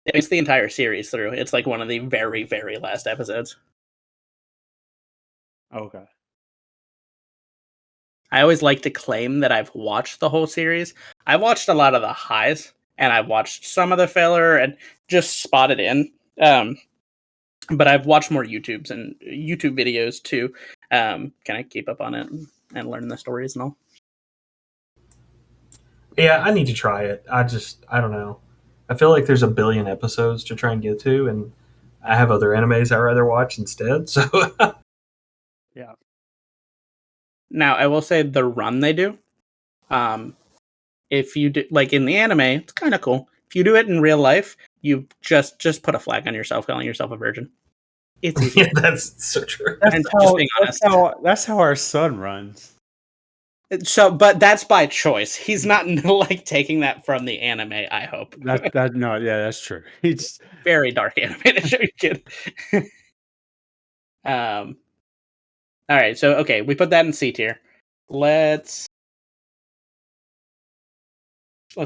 it's the entire series through. It's like one of the very, very last episodes. Okay. I always like to claim that I've watched the whole series. I watched a lot of the highs, and I watched some of the filler, and just spotted in. But I've watched more YouTube videos too. Can I keep up on it and learn the stories and all? Yeah, I need to try it. I don't know. I feel like there's a billion episodes to try and get to, and I have other animes I'd rather watch instead. So Yeah. Now, I will say the run they do, if you do like in the anime, it's kind of cool. If you do it in real life, you just put a flag on yourself, calling yourself a virgin. It's easy. yeah, that's so true. That's how our son runs. So, but that's by choice. He's not like taking that from the anime. I hope No, yeah, that's true. It's very dark anime to show your kid. All right, so okay, we put that in C tier. Let's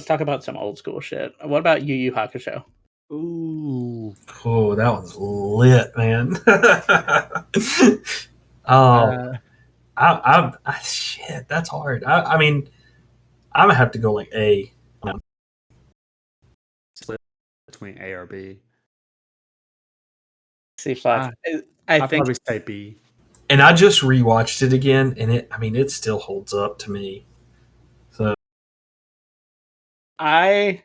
talk about some old school shit. What about Yu Yu Hakusho? ooh. Oh, that one's lit, man. Shit, that's hard. I mean, I'm gonna have to go like A. Split between A or B. C flat. I I'd think probably say B. And I just rewatched it again, and it still holds up to me. So I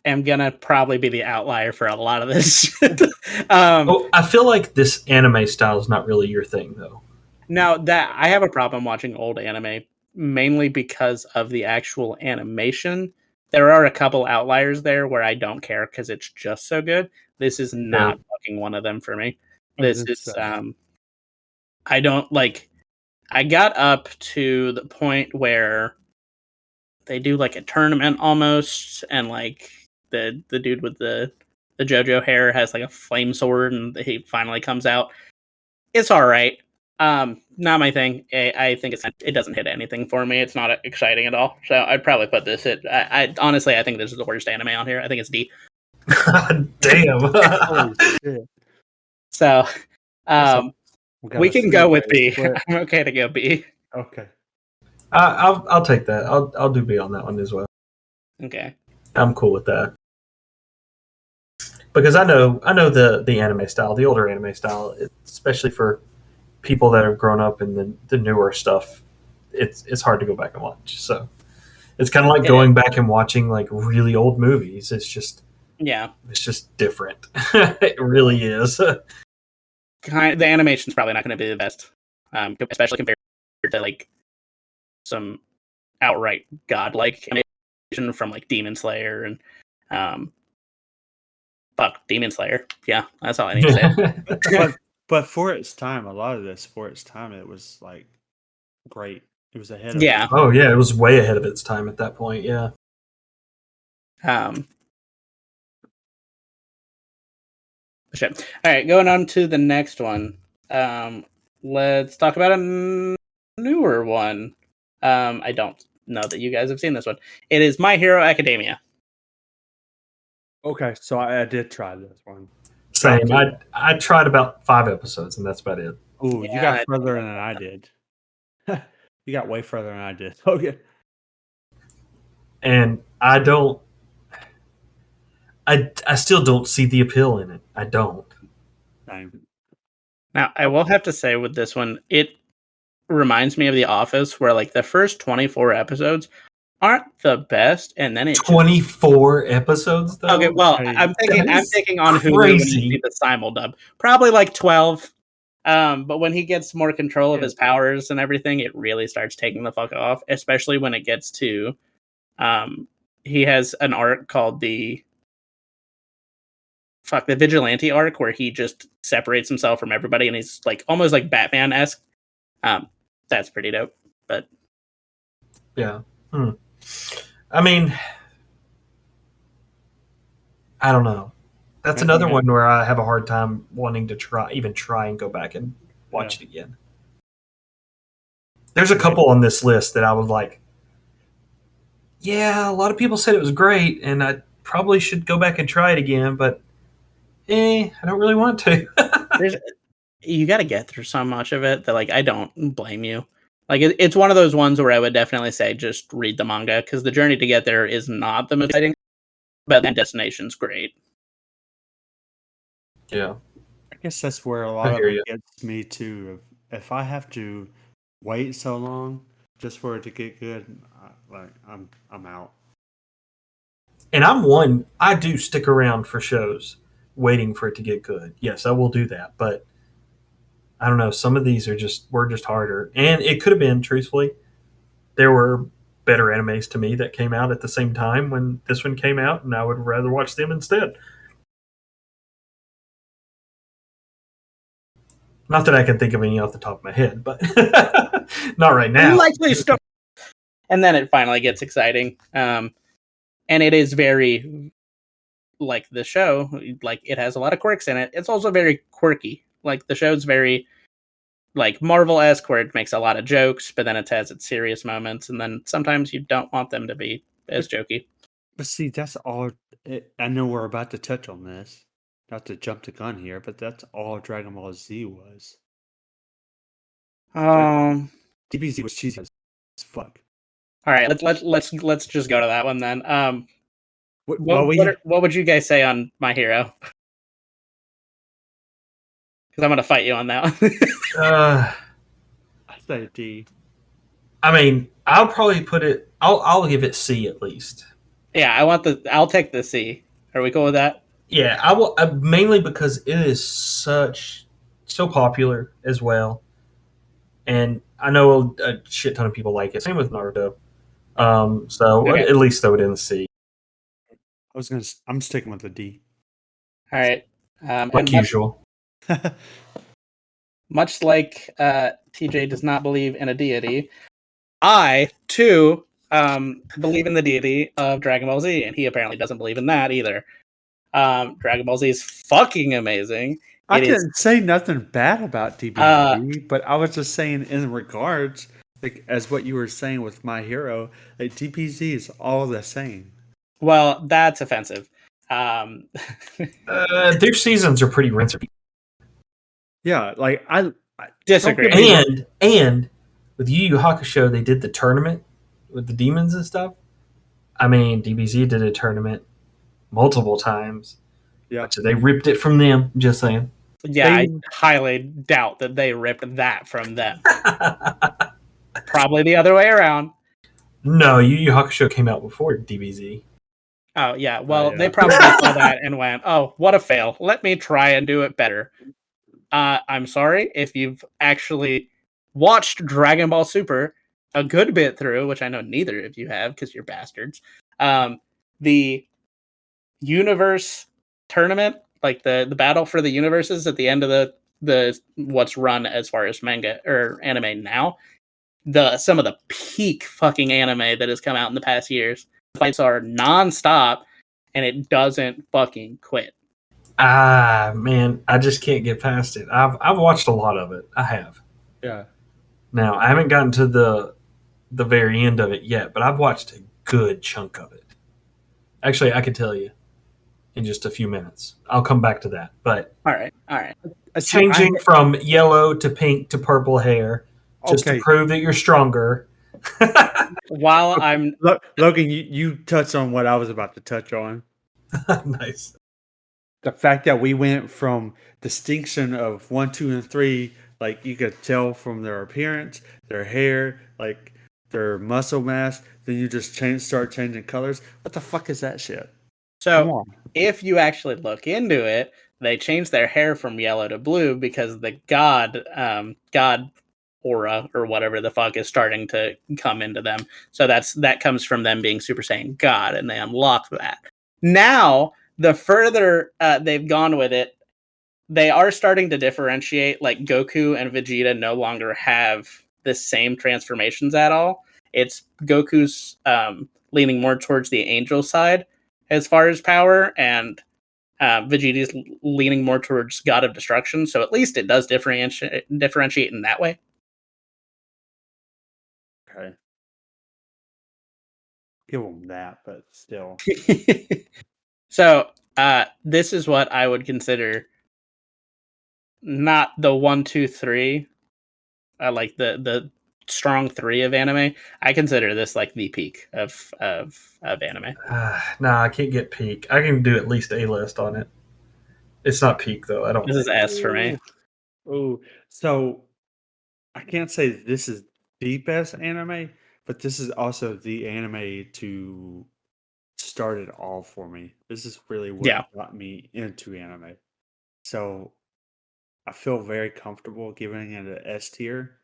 am gonna probably be the outlier for a lot of this. I feel like this anime style is not really your thing, though. Now that I have a problem watching old anime, mainly because of the actual animation. There are a couple outliers there where I don't care because it's just so good. This is not fucking one of them for me. This is I don't like. I got up to the point where they do like a tournament almost, and like the dude with the JoJo hair has like a flame sword, and he finally comes out. It's all right. Not my thing. I think it doesn't hit anything for me. It's not exciting at all. So I'd probably put this at. I honestly, I think this is the worst anime on here. I think it's D. God damn. Holy shit. So, we can go with B. Split. I'm okay to go B. Okay. I'll take that. I'll do B on that one as well. Okay. I'm cool with that. Because I know the anime style, the older anime style, especially for people that have grown up in the newer stuff, it's hard to go back and watch. So it's kind of like going back and watching like really old movies. It's just different. It really is. The animation's probably not going to be the best, especially compared to like some outright godlike animation from like Demon Slayer and Demon Slayer. Yeah, that's all I need to say. But for its time, a lot of this for its time, it was like great. It was ahead of Yeah. Oh yeah, it was way ahead of its time at that point. Yeah. Shit. All right, going on to the next one. Let's talk about a newer one. I don't know that you guys have seen this one. It is My Hero Academia. Okay, so I did try this one. Same. Got I tried about 5 episodes, and that's about it. Ooh, you got further than I did. You got way further than I did. Okay. And I still don't see the appeal in it. I don't. Same. Now, I will have to say with this one, it reminds me of The Office, where like the first 24 episodes aren't the best, and then it 24 episodes though. Okay, well, Hey, I'm thinking on Hulu when you see the simuldub, probably like 12. But when he gets more control of his powers and everything, it really starts taking the fuck off. Especially when it gets to, he has an arc called the vigilante arc, where he just separates himself from everybody, and he's like almost like Batman-esque. That's pretty dope. But yeah, I mean, I don't know. That's another one where I have a hard time wanting to try and go back and watch it again. There's a couple on this list that I was like, yeah, a lot of people said it was great, and I probably should go back and try it again, but I don't really want to. You got to get through so much of it that, like, I don't blame you. Like, it's one of those ones where I would definitely say just read the manga, because the journey to get there is not the most exciting, but the destination's great. Yeah. I guess that's where a lot of it gets me too. If I have to wait so long just for it to get good, I'm out. And I do stick around for shows waiting for it to get good. Yes, I will do that, but I don't know. Some of these were just harder, and it could have been, truthfully, there were better animes to me that came out at the same time when this one came out, and I would rather watch them instead. Not that I can think of any off the top of my head, but not right now. Likely stuff. And then it finally gets exciting. And it is very, like the show, like it has a lot of quirks in it. It's also very quirky. Like the show's very like Marvel-esque, where it makes a lot of jokes, but then it has its serious moments, and then sometimes you don't want them to be as jokey. But see, that's all. I know we're about to touch on this. Not to jump the gun here, but that's all Dragon Ball Z was. DBZ was cheesy as fuck. All right, let's just go to that one then. What would you guys say on My Hero? Because I'm gonna fight you on that one. I say D. I mean, I'll probably put it. I'll give it C at least. Yeah, I'll take the C. Are we cool with that? Yeah, I will. Mainly because it is so popular as well, and I know a shit ton of people like it. Same with Naruto. So okay. At least throw it in the C. I'm sticking with the D. All right. Like usual. Much like TJ does not believe in a deity, I too believe in the deity of Dragon Ball Z, and he apparently doesn't believe in that either. Dragon Ball Z is fucking amazing. I didn't say nothing bad about DBZ, but I was just saying in regards, like as what you were saying with My Hero, like DBZ is all the same. Well, that's offensive. Their seasons are pretty rinse. Yeah, like I disagree. And with Yu Yu Hakusho, they did the tournament with the demons and stuff. I mean, DBZ did a tournament multiple times. Yeah, so they ripped it from them. Just saying. Yeah, I highly doubt that they ripped that from them. Probably the other way around. No, Yu Yu Hakusho came out before DBZ. Oh, yeah. Well, they probably saw that and went, oh, what a fail. Let me try and do it better. I'm sorry if you've actually watched Dragon Ball Super a good bit through, which I know neither of you have because you're bastards. The universe tournament, like the battle for the universes at the end of the what's run as far as manga or anime now, some of the peak fucking anime that has come out in the past years. The fights are nonstop, and it doesn't fucking quit. Man, I just can't get past it. I've watched a lot of it. I have. Yeah. Now I haven't gotten to the the very end of it yet, but I've watched a good chunk of it. Actually, I could tell you in just a few minutes. I'll come back to that. But All right, all right. So I, changing from yellow to pink to purple hair just to okay, prove that you're stronger. While I'm Logan, you touched on what I was about to touch on. Nice. The fact that we went from distinction of 1, 2, and 3, like you could tell from their appearance, their hair, like their muscle mass, then you just start changing colors. What the fuck is that shit? Come so on. if you actually look into it, they changed their hair from yellow to blue because the god aura or whatever the fuck is starting to come into them. So that comes from them being Super Saiyan God, and they unlock that. Now, the further they've gone with it, they are starting to differentiate. Like Goku and Vegeta no longer have the same transformations at all. It's Goku's leaning more towards the angel side as far as power, and Vegeta's leaning more towards God of Destruction. So at least it does differentiate in that way. Okay. Give them that, but still. So this is what I would consider not the 1, 2, 3, like the strong 3 of anime. I consider this like the peak of anime. Nah, I can't get peak. I can do at least A list on it. It's not peak though. I don't This is think. S for me. Oh, so I can't say this is the best anime, but this is also the anime to start it all for me. This is really what Yeah. got me into anime. So I feel very comfortable giving it an S tier.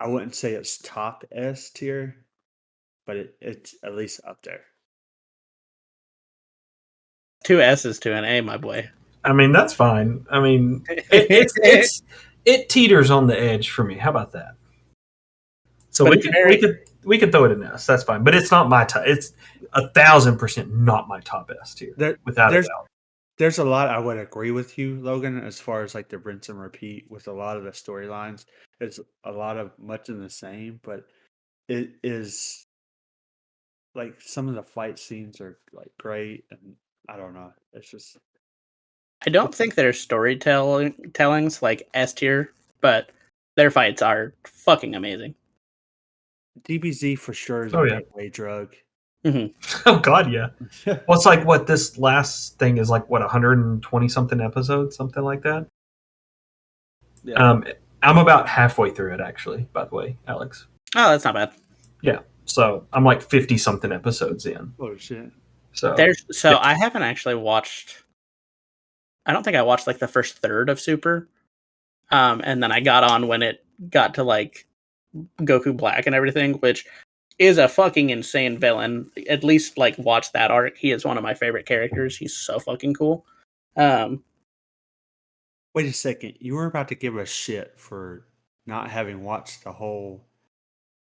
I wouldn't say it's top S tier, but it's at least up there. 2 S's to an A, my boy. I mean, that's fine. I mean, it teeters on the edge for me. How about that? So But we it's could we very could we could throw it in S. That's fine. But it's not my top. It's 1,000% not my top S tier, There, without a there's doubt. there's a lot I would agree with you, Logan, as far as like the rinse and repeat with a lot of the storylines. It's a lot of much in the same, but it is like some of the fight scenes are like great, and I don't know. It's just I don't think their storytelling's like S tier, but their fights are fucking amazing. DBZ for sure is a Oh yeah. gateway drug. Hmm. Oh god, yeah. Well, it's like what this last thing is like. What 120 something episodes, something like that. Yeah. I'm about halfway through it, actually. By the way, Alex. Oh, that's not bad. Yeah. So I'm like 50 something episodes in. Oh shit. So So yeah. I haven't actually watched. I don't think I watched like the first third of Super, and then I got on when it got to like Goku Black and everything, which is a fucking insane villain. At least like watch that arc. He is one of my favorite characters. He's so fucking cool. Um, Wait a second. You were about to give a shit for not having watched the whole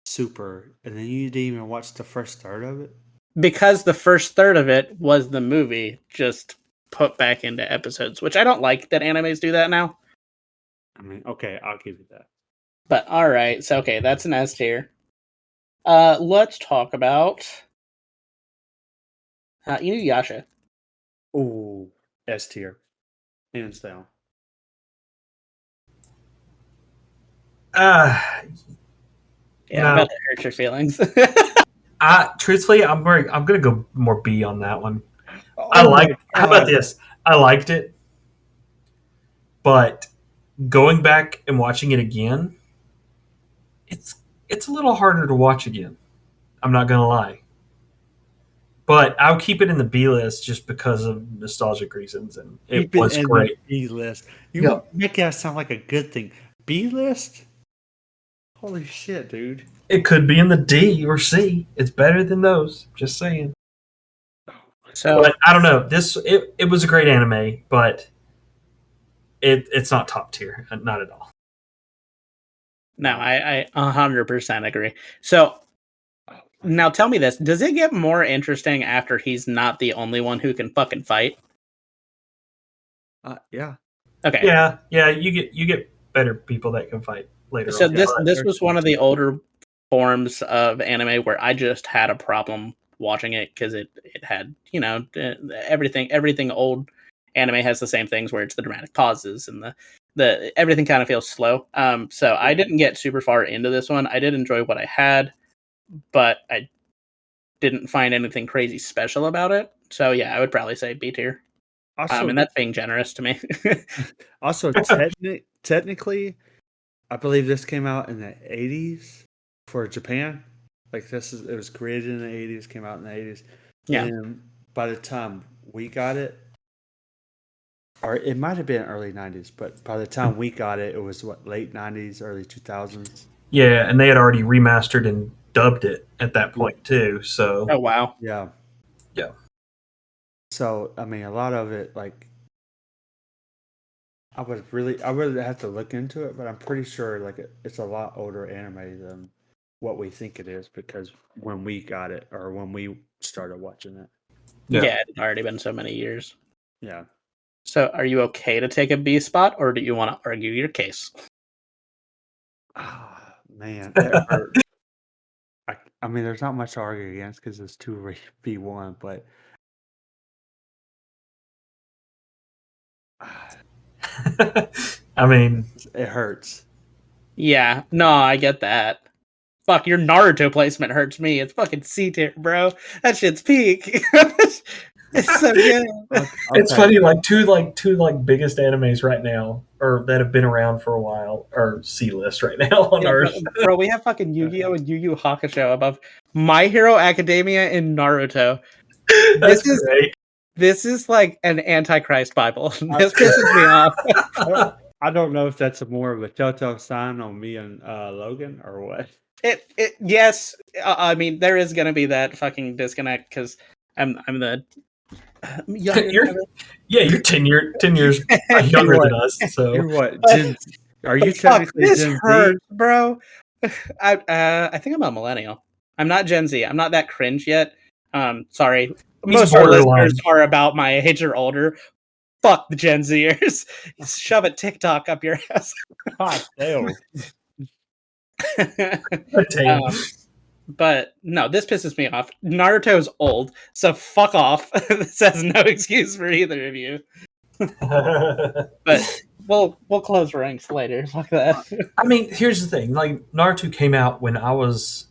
Super, and then you didn't even watch the first third of it? because the first third of it was the movie just put back into episodes, which I don't like that animes do that now. I mean, okay, I'll give you that. But all right, so okay, that's an S tier. Let's talk about Inuyasha. Ooh, S tier. Hands down. Uh, Yeah, No. I'm about to hurt your feelings. truthfully, I'm gonna go more B on that one. Oh my How about God. this? I liked it, but going back and watching it again, it's it's a little harder to watch again. I'm not gonna lie, but I'll keep it in the B list just because of nostalgic reasons, and it Keep it was in the great. B list. You Yep. make that sound like a good thing. B list? Holy shit, dude. It could be in the D or C. It's better than those. Just saying. So But I don't know. It was a great anime, but it's not top tier, not at all. no, I 100% agree. So Oh, now tell me this: does it get more interesting after he's not the only one who can fucking fight? yeah. Okay, Yeah, you get better people that can fight later so on. this But this was one of the older forms of anime where I just had a problem watching it because it had, everything old anime has the same things where it's the dramatic pauses and the everything kind of feels slow. So I didn't get super far into this one. I did enjoy what I had, but I didn't find anything crazy special about it. So yeah, I would probably say B tier. Also, And that's being generous to me. also technically, I believe this came out in the 80s for Japan. Like it was created in the 80s, came out in the 80s. Yeah. And by the time we got it, or it might have been early 90s, but by the time we got it, it was late 90s, early 2000s. Yeah, and they had already remastered and dubbed it at that point too. So Oh wow. Yeah. Yeah. So I mean, a lot of it, like, I would have to look into it, but I'm pretty sure like it's a lot older anime than what we think it is, because when we got it or when we started watching it. Yeah, it's already been so many years. Yeah. So are you okay to take a B spot, or do you want to argue your case? Ah, man, it hurt. I mean, there's not much to argue against because it's 2v1, but I mean, it hurts. Yeah, no, I get that. Fuck, your Naruto placement hurts me. It's fucking C tier, bro. That shit's peak. It's so good. It's funny, like two biggest animes right now, or that have been around for a while, are C list right now on Earth. Bro, we have fucking Yu-Gi-Oh! And Yu Yu Hakusho above My Hero Academia and Naruto. That's great. This is like an Antichrist Bible. This pisses me off. I don't know if that's more of a telltale sign on me and Logan or what. Yes, I mean there is gonna be that fucking disconnect because I'm the you're 10 years younger than us. So you're what? Are you technically this Gen hurts, Z, bro? I think I'm a millennial. I'm not Gen Z. I'm not that cringe yet. Sorry, most of our listeners are about my age or older. Fuck the Gen Zers. Shove a TikTok up your ass. God damn. But no, this pisses me off. Naruto's old, so fuck off. This has no excuse for either of you. But we'll close ranks later. Fuck that. I mean, here's the thing. Like, Naruto came out when I was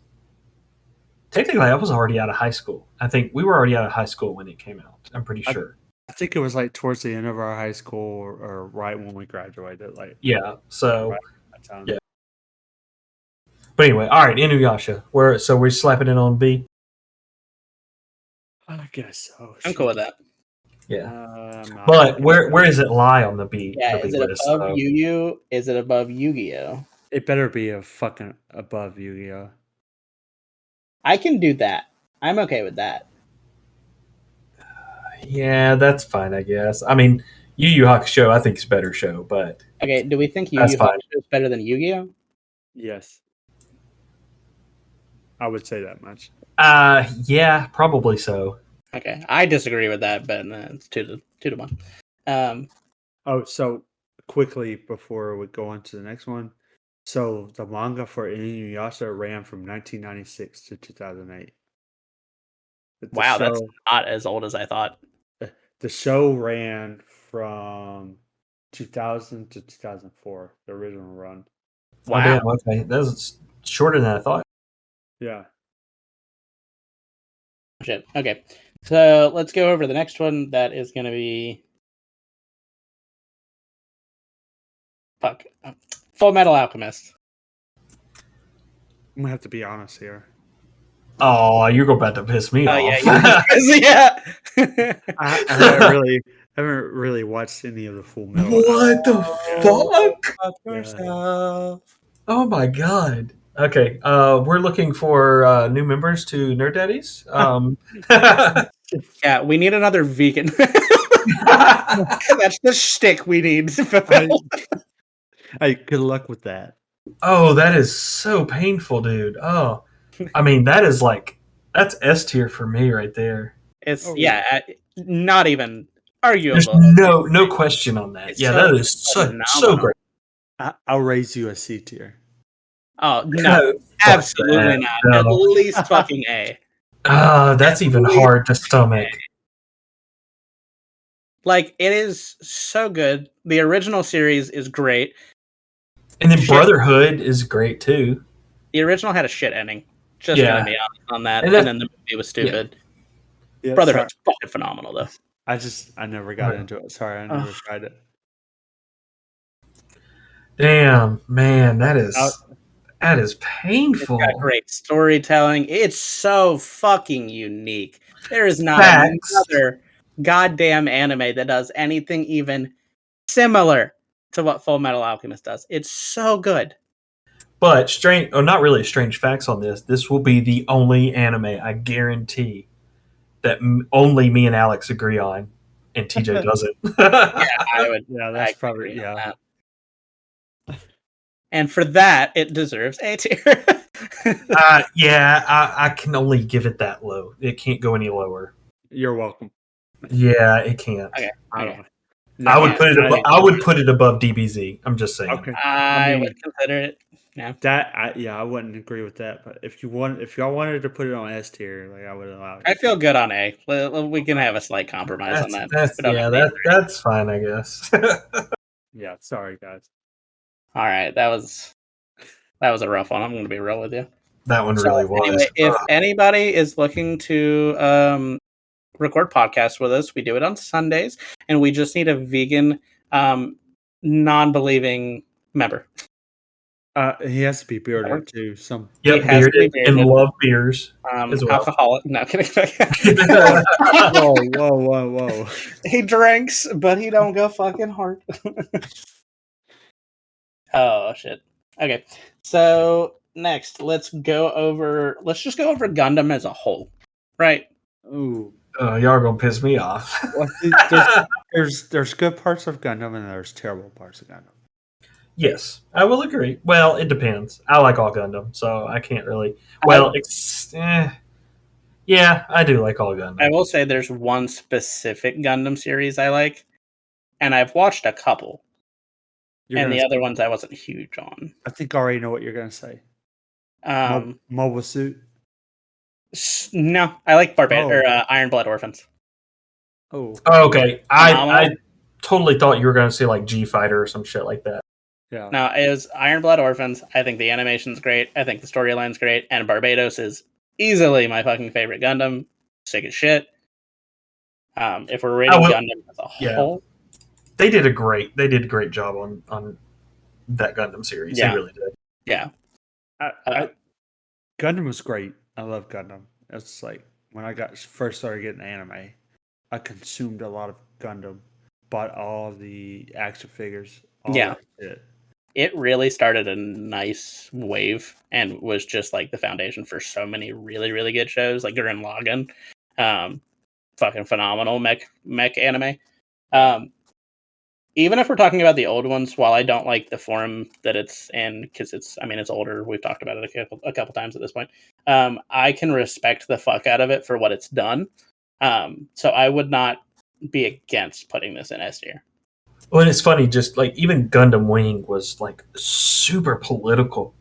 already out of high school. I think we were already out of high school when it came out. I'm pretty sure. I think it was like towards the end of our high school or right when we graduated. Like, yeah. So right yeah. But anyway, all right, Inuyasha. We're slapping it on B. I guess so. I'm cool with that. Yeah. But where does it lie on the B? Yeah, the B is it list, above Yu Yu? Is it above Yu-Gi-Oh? It better be a fucking above Yu-Gi-Oh. I can do that. I'm okay with that. Yeah, that's fine, I guess. I mean, Yu Yu Hakusho, I think is a better show, but okay. Do we think Yu Yu Hakusho is better than Yu-Gi-Oh? Yes, I would say that much. Yeah, probably so. Okay, I disagree with that, but it's 2-1. So quickly before we go on to the next one, so the manga for Inuyasha ran from 1996 to 2008. Wow, that's not as old as I thought. The show ran from 2000 to 2004, the original run. Wow. Oh, damn, okay. That's shorter than I thought. Yeah. Shit. Okay. So let's go over the next one. That is going to be... Fuck. Full Metal Alchemist. I'm going to have to be honest here. Oh, you're about to piss me off. Yeah. I haven't really watched any of the Full Metal. What the fuck? Fuck yourself. Oh my god. Okay, we're looking for new members to Nerd Daddies. Yeah, we need another vegan. That's the shtick we need. Hey, good luck with that. Oh, that is so painful, dude. Oh, I mean, that's S tier for me right there. It's not even arguable. There's no question on that. That is so great. I'll raise you a C tier. Oh no, absolutely not. No. At least fucking A. That's even hard to stomach. Like, it is so good. The original series is great. And then Brotherhood is great too. The original had a shit ending. Just gonna be honest on that. And then the movie was stupid. Yeah, Brotherhood's fucking phenomenal though. I never got into it. Sorry, I never tried it. Damn, man, that is painful. It's got great storytelling. It's so fucking unique. There is not another goddamn anime that does anything even similar to what Full Metal Alchemist does. It's so good. But not really strange facts on this. This will be the only anime I guarantee that only me and Alex agree on, and TJ doesn't. I would. Yeah, that's probably that. And for that, it deserves A tier. I can only give it that low. It can't go any lower. You're welcome. Yeah, it can't. Okay. I would put it above DBZ. I'm just saying. Okay. I would consider it. Yeah. I wouldn't agree with that. But if y'all wanted to put it on S tier, like I would allow it. I feel good on A. We can have a slight compromise on that. That's fine, I guess. Yeah, sorry guys. All right, that was a rough one. I'm going to be real with you. That one really was. Anyway, if anybody is looking to record podcasts with us, we do it on Sundays, and we just need a vegan, non-believing member. He has to be bearded too. Bearded and love beers as well. Alcoholic. No, kidding. Whoa. He drinks, but he don't go fucking hard. Oh shit. Okay, so next, let's just go over Gundam as a whole, right? Ooh. Y'all are gonna piss me off. There's good parts of Gundam and there's terrible parts of Gundam. Yes, I will agree. Well, it depends. I like all Gundam, so I can't really. Yeah, I do like all Gundam. I will say there's one specific Gundam series I like, and I've watched a couple. And the other ones I wasn't huge on. I think I already know what you're gonna say. Mobile Suit. No, I like Iron Blood Orphans. Oh, okay. I totally thought you were gonna say like G Fighter or some shit like that. Yeah. No, it was Iron Blood Orphans. I think the animation's great. I think the storyline's great. And Barbados is easily my fucking favorite Gundam. Sick as shit. If we're rating Gundam as a whole. They did a great job on that Gundam series. Yeah. They really did. Yeah. Gundam was great. I love Gundam. It's like when I first started getting anime, I consumed a lot of Gundam, bought all the action figures. It really started a nice wave and was just like the foundation for so many really, really good shows like Gurren Lagann. Fucking phenomenal mech anime. Even if we're talking about the old ones, while I don't like the form that it's in, because it's older. We've talked about it a couple times at this point. I can respect the fuck out of it for what it's done. So I would not be against putting this in S tier. Well, and it's funny, just like even Gundam Wing was like super political.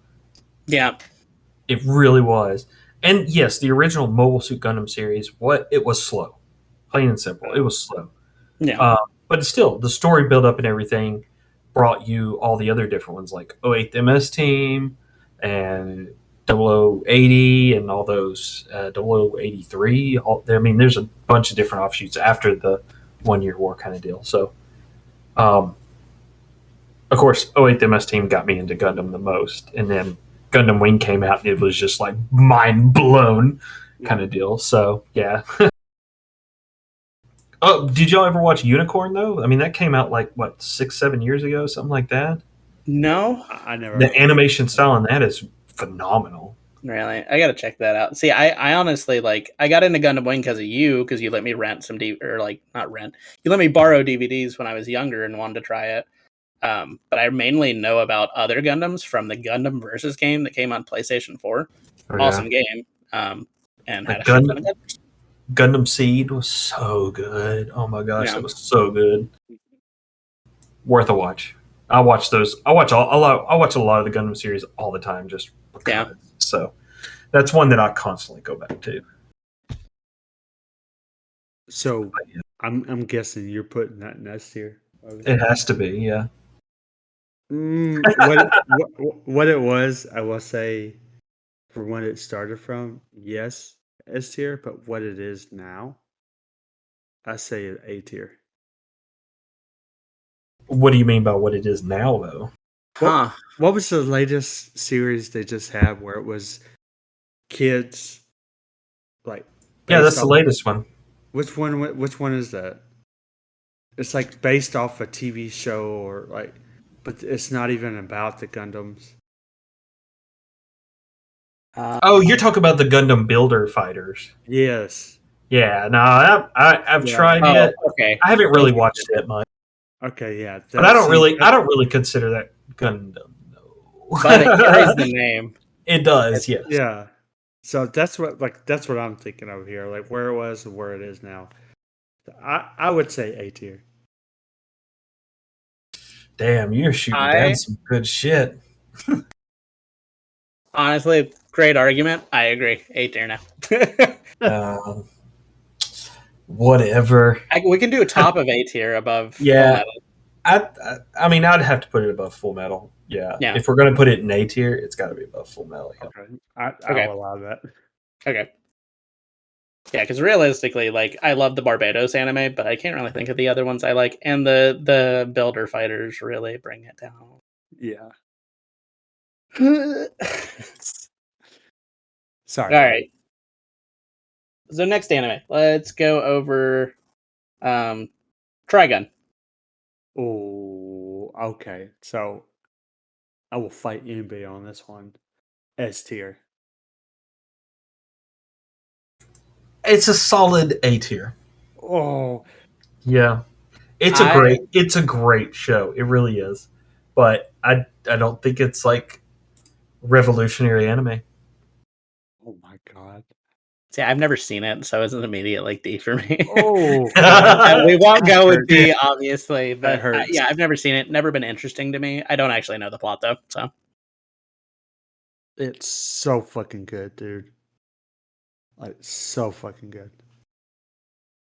Yeah. It really was. And yes, the original Mobile Suit Gundam series, it was slow. Plain and simple. It was slow. Yeah. But still, the story build up and everything brought you all the other different ones like 08th MS Team and 0080 and all those 0083. There's a bunch of different offshoots after the 1 year war kind of deal. So, of course, 08th MS Team got me into Gundam the most. And then Gundam Wing came out and it was just like mind blown kind of deal. So, yeah. Oh, did y'all ever watch Unicorn though? I mean, that came out like 6-7 years ago, something like that. No, I never. The animation style on that is phenomenal. Really, I gotta check that out. See, I honestly I got into Gundam Wing because you let me rent some not rent. You let me borrow DVDs when I was younger and wanted to try it. But I mainly know about other Gundams from the Gundam Versus game that came on PlayStation 4. Oh, yeah. Awesome game. And had a shit ton of Gundams. Gundam Seed was so good. Oh my gosh, That was so good. Worth a watch. I watch those. I watch I watch a lot of the Gundam series all the time, just because. Yeah. So that's one that I constantly go back to. So I'm guessing you're putting that in S tier. It has to be, yeah. What it was, I will say, for when it started from, yes, S tier, but what it is now, I say it A tier. What do you mean by what it is now, though? Huh. What was the latest series they just had where it was kids like Yeah, based that's the off? latest one. Which one? Which one is that? It's like based off a TV show or like, but it's not even about the Gundams. Oh, you're talking about the Gundam Builder fighters. Yes. Yeah, no, I've Yeah. tried Oh, it. okay. I haven't really watched it much, Okay. Yeah. but I don't really consider that Gundam. No. But it carries the name. It does, yes. Yeah. So that's what I'm thinking of here, like where it was and where it is now. I would say A tier. Damn, you're shooting down some good shit. Honestly, great argument. I agree. 8 tier now. Um, whatever. We can do a top of A tier above Yeah. Full Metal. I mean, I'd have to put it above Full Metal. Yeah. Yeah. If we're gonna put it in A tier, it's got to be above Full Metal. Yeah. Okay. Okay. I'll allow that. Okay. Yeah, because realistically, like, I love the Barbados anime, but I can't really think of the other ones I like. And the Builder fighters really bring it down. Yeah. All Sorry. right. So next anime, let's go over Trigun. Oh, okay. So I will fight anybody on this one. S tier. It's a solid A tier. Oh, Yeah. It's a great show. It really is. But I don't think it's like revolutionary anime. oh my god. See, I've never seen it, so it's an immediate like D for me. Oh, And we won't that go with hurt. D, obviously, but That hurts. yeah, I've never seen it. Never been interesting to me. I don't actually know the plot though, so It's so fucking good, dude. Like so fucking good.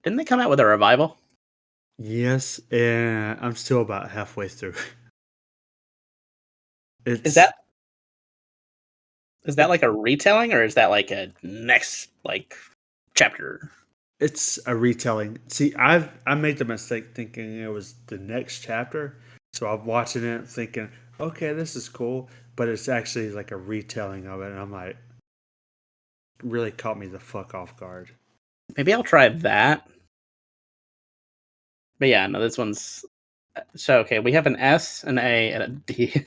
didn't they come out with a revival? Yes, and I'm still about halfway through. Is that like a retelling, or is that like a next like chapter? It's a retelling. See, I made the mistake thinking it was the next chapter. So I'm watching it thinking, okay, this is cool, but it's actually like a retelling of it, and I'm like, really caught me the fuck off guard. Maybe I'll try that. But yeah, no, this one's so okay. We have an S, an A, and a D.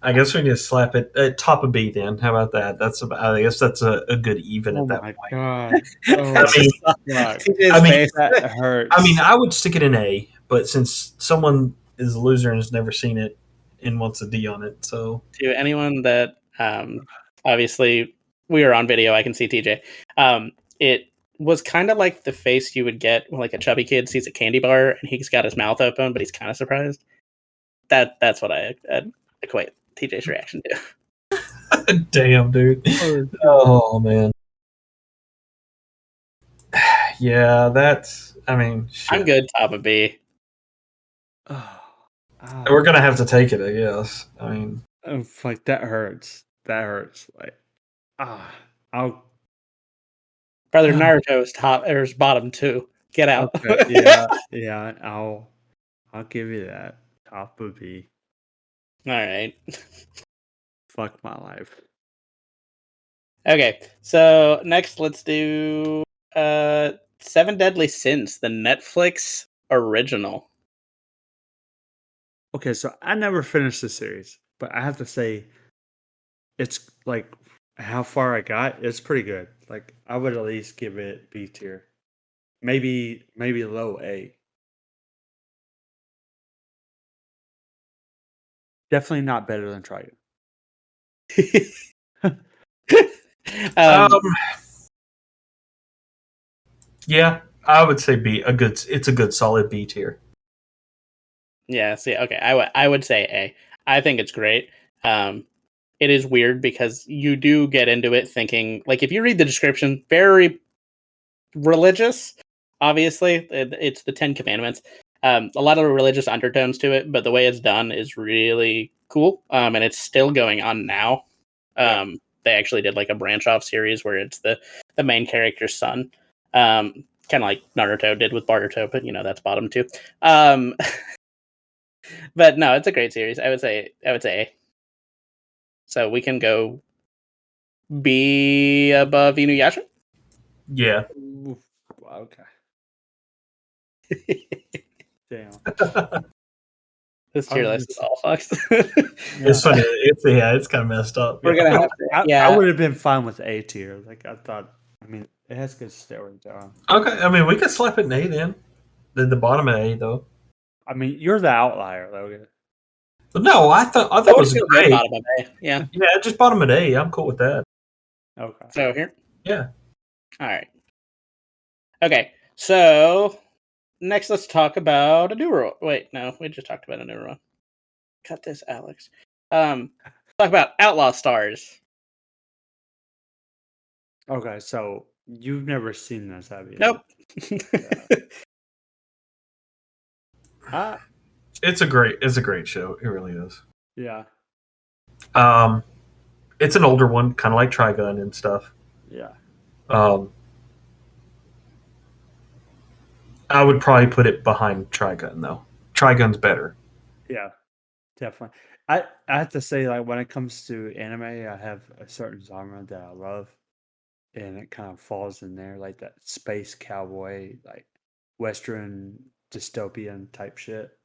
I guess we just slap it at top of B then. How about that? I guess that's a good even Oh at that my point. god! Oh, I mean, fuck. TJ's face. That hurts. I mean, I would stick it in A, but since someone is a loser and has never seen it and wants a D on it, so To anyone that obviously we are on video, I can see TJ. It was kind of like the face you would get when like a chubby kid sees a candy bar and he's got his mouth open, but he's kind of surprised. That's what I equate TJ's reaction to. damn, dude. Oh man. Yeah, that's. I mean, shit. I'm good. Top of B. We're gonna have to take it, I guess. I mean, like that hurts. That hurts. Like, I'll. Brother Naruto's top or bottom too. Get out. Okay, yeah. I'll give you that. Top of B. All right. Fuck my life. Okay. So next, let's do Seven Deadly Sins, the Netflix original. Okay, so I never finished the series, but I have to say, it's like how far I got. It's pretty good. Like I would at least give it B tier, maybe low A. Definitely not better than Trigun. yeah, I would say B. It's a good solid B tier. Yeah, see, okay, I would say A. I think it's great. It is weird because you do get into it thinking, like, if you read the description, very religious. Obviously, it's the Ten Commandments. A lot of religious undertones to it, but the way it's done is really cool. And it's still going on now. They actually did like a branch off series where it's the main character's son. Kind of like Naruto did with Baruto, but that's bottom two. But no, it's a great series. I would say A. So we can go B above Inuyasha. Yeah. Oof, okay. Damn. This tier I list is was- all fucked. It's funny. It's kind of messed up. We're gonna have to. I Yeah, would have been fine with A tier. Like I thought. I mean, it has good steroids on. Okay, I mean we could slap it in A then. The bottom of A though. I mean, you're the outlier, Logan. But no, I thought I it would was feel good great. bottom of A. Yeah. Yeah, just bottom of A. I'm cool with that. Okay. So here. Yeah. All right. Okay. So next, let's talk about a new rule. Wait, no, we just talked about a new rule. Cut this, Alex. Talk about Outlaw Stars. Okay, so you've never seen this, have you? Nope. It's a great show. It really is. Yeah. It's an older one, kind of like Trigun and stuff. Yeah. I would probably put it behind Trigun though. Trigun's better. Yeah. Definitely. I have to say, like, when it comes to anime, I have a certain genre that I love, and it kind of falls in there, like that space cowboy, like Western dystopian type shit.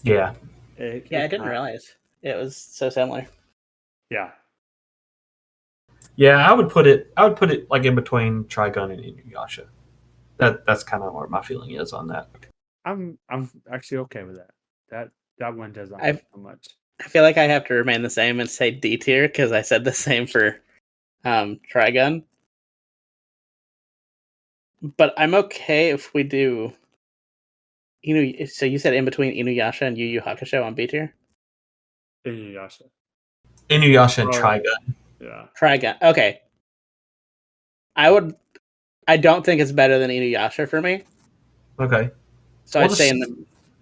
Yeah. Yeah, I didn't realize it was so similar. Yeah. Yeah, I would put it like in between Trigun and Inuyasha. That's kind of where my feeling is on that. I'm actually okay with that. That one doesn't I've- hurt so much. I feel like I have to remain the same and say D tier because I said the same for Trigun. But I'm okay if we do so you said in between Inuyasha and Yu Yu Hakusho on B tier? Inuyasha. Inuyasha and Oh. Trigun. Yeah. Trigun. Okay. I don't think it's better than Inuyasha for me. Okay. So We'll I'd say just-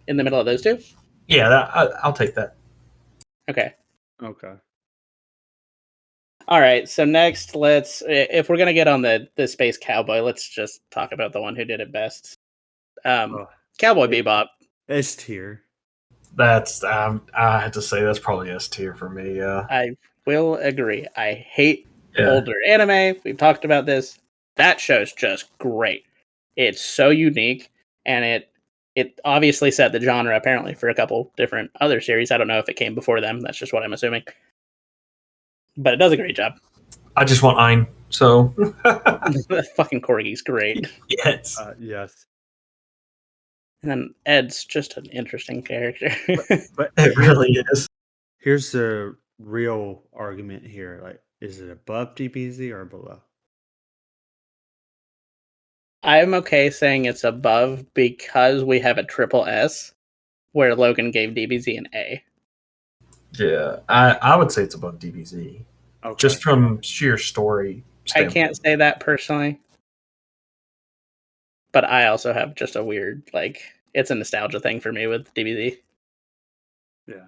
in the middle of those two. Yeah, I'll take that. Okay. Okay. All right. So next, if we're gonna get on the space cowboy, let's just talk about the one who did it best. Oh, Cowboy yeah. Bebop. S tier. That's I had to say that's probably S tier for me. Yeah. I will agree. I hate Yeah. older anime. We've talked about this. That show's just great. It's so unique, and it obviously set the genre apparently for a couple different other series. I don't know if it came before them. That's just what I'm assuming. But it does a great job. I just want Ein. So The fucking corgi's great. yes. Yes. And then Ed's just an interesting character. But It really is. here's the real argument here. Like, is it above DBZ or below? I'm okay saying it's above because we have a triple S where Logan gave DBZ an A. Yeah. I would say it's above DBZ. Okay. Just from sheer story I standpoint. can't say that personally. But I also have just a weird, like, it's a nostalgia thing for me with DBZ. Yeah.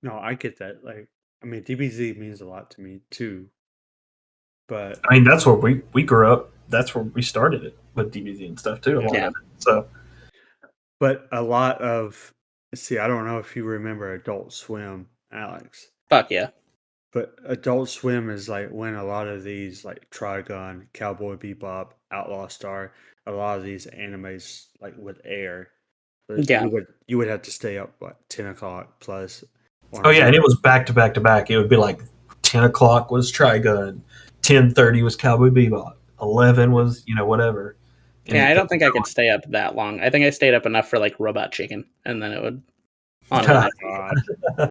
No, I get that. Like, I mean, DBZ means a lot to me too. But I mean, that's where we grew up. That's where we started it with DBZ and stuff too. A lot Yeah. of it. So but a lot of I don't know if you remember Adult Swim, Alex. Fuck yeah. But Adult Swim is like when a lot of these like Trigun, Cowboy Bebop, Outlaw Star, a lot of these animes like would air. But Yeah. you would have to stay up what 10 o'clock plus. oh yeah, and it was back to back to back. It would be like 10 o'clock was Trigun, 10:30 was Cowboy Bebop, 11 was whatever. And Yeah, it I don't kept think I going. could stay up that long. I think I stayed up enough for like Robot Chicken, and then it would on to Oh the next. God.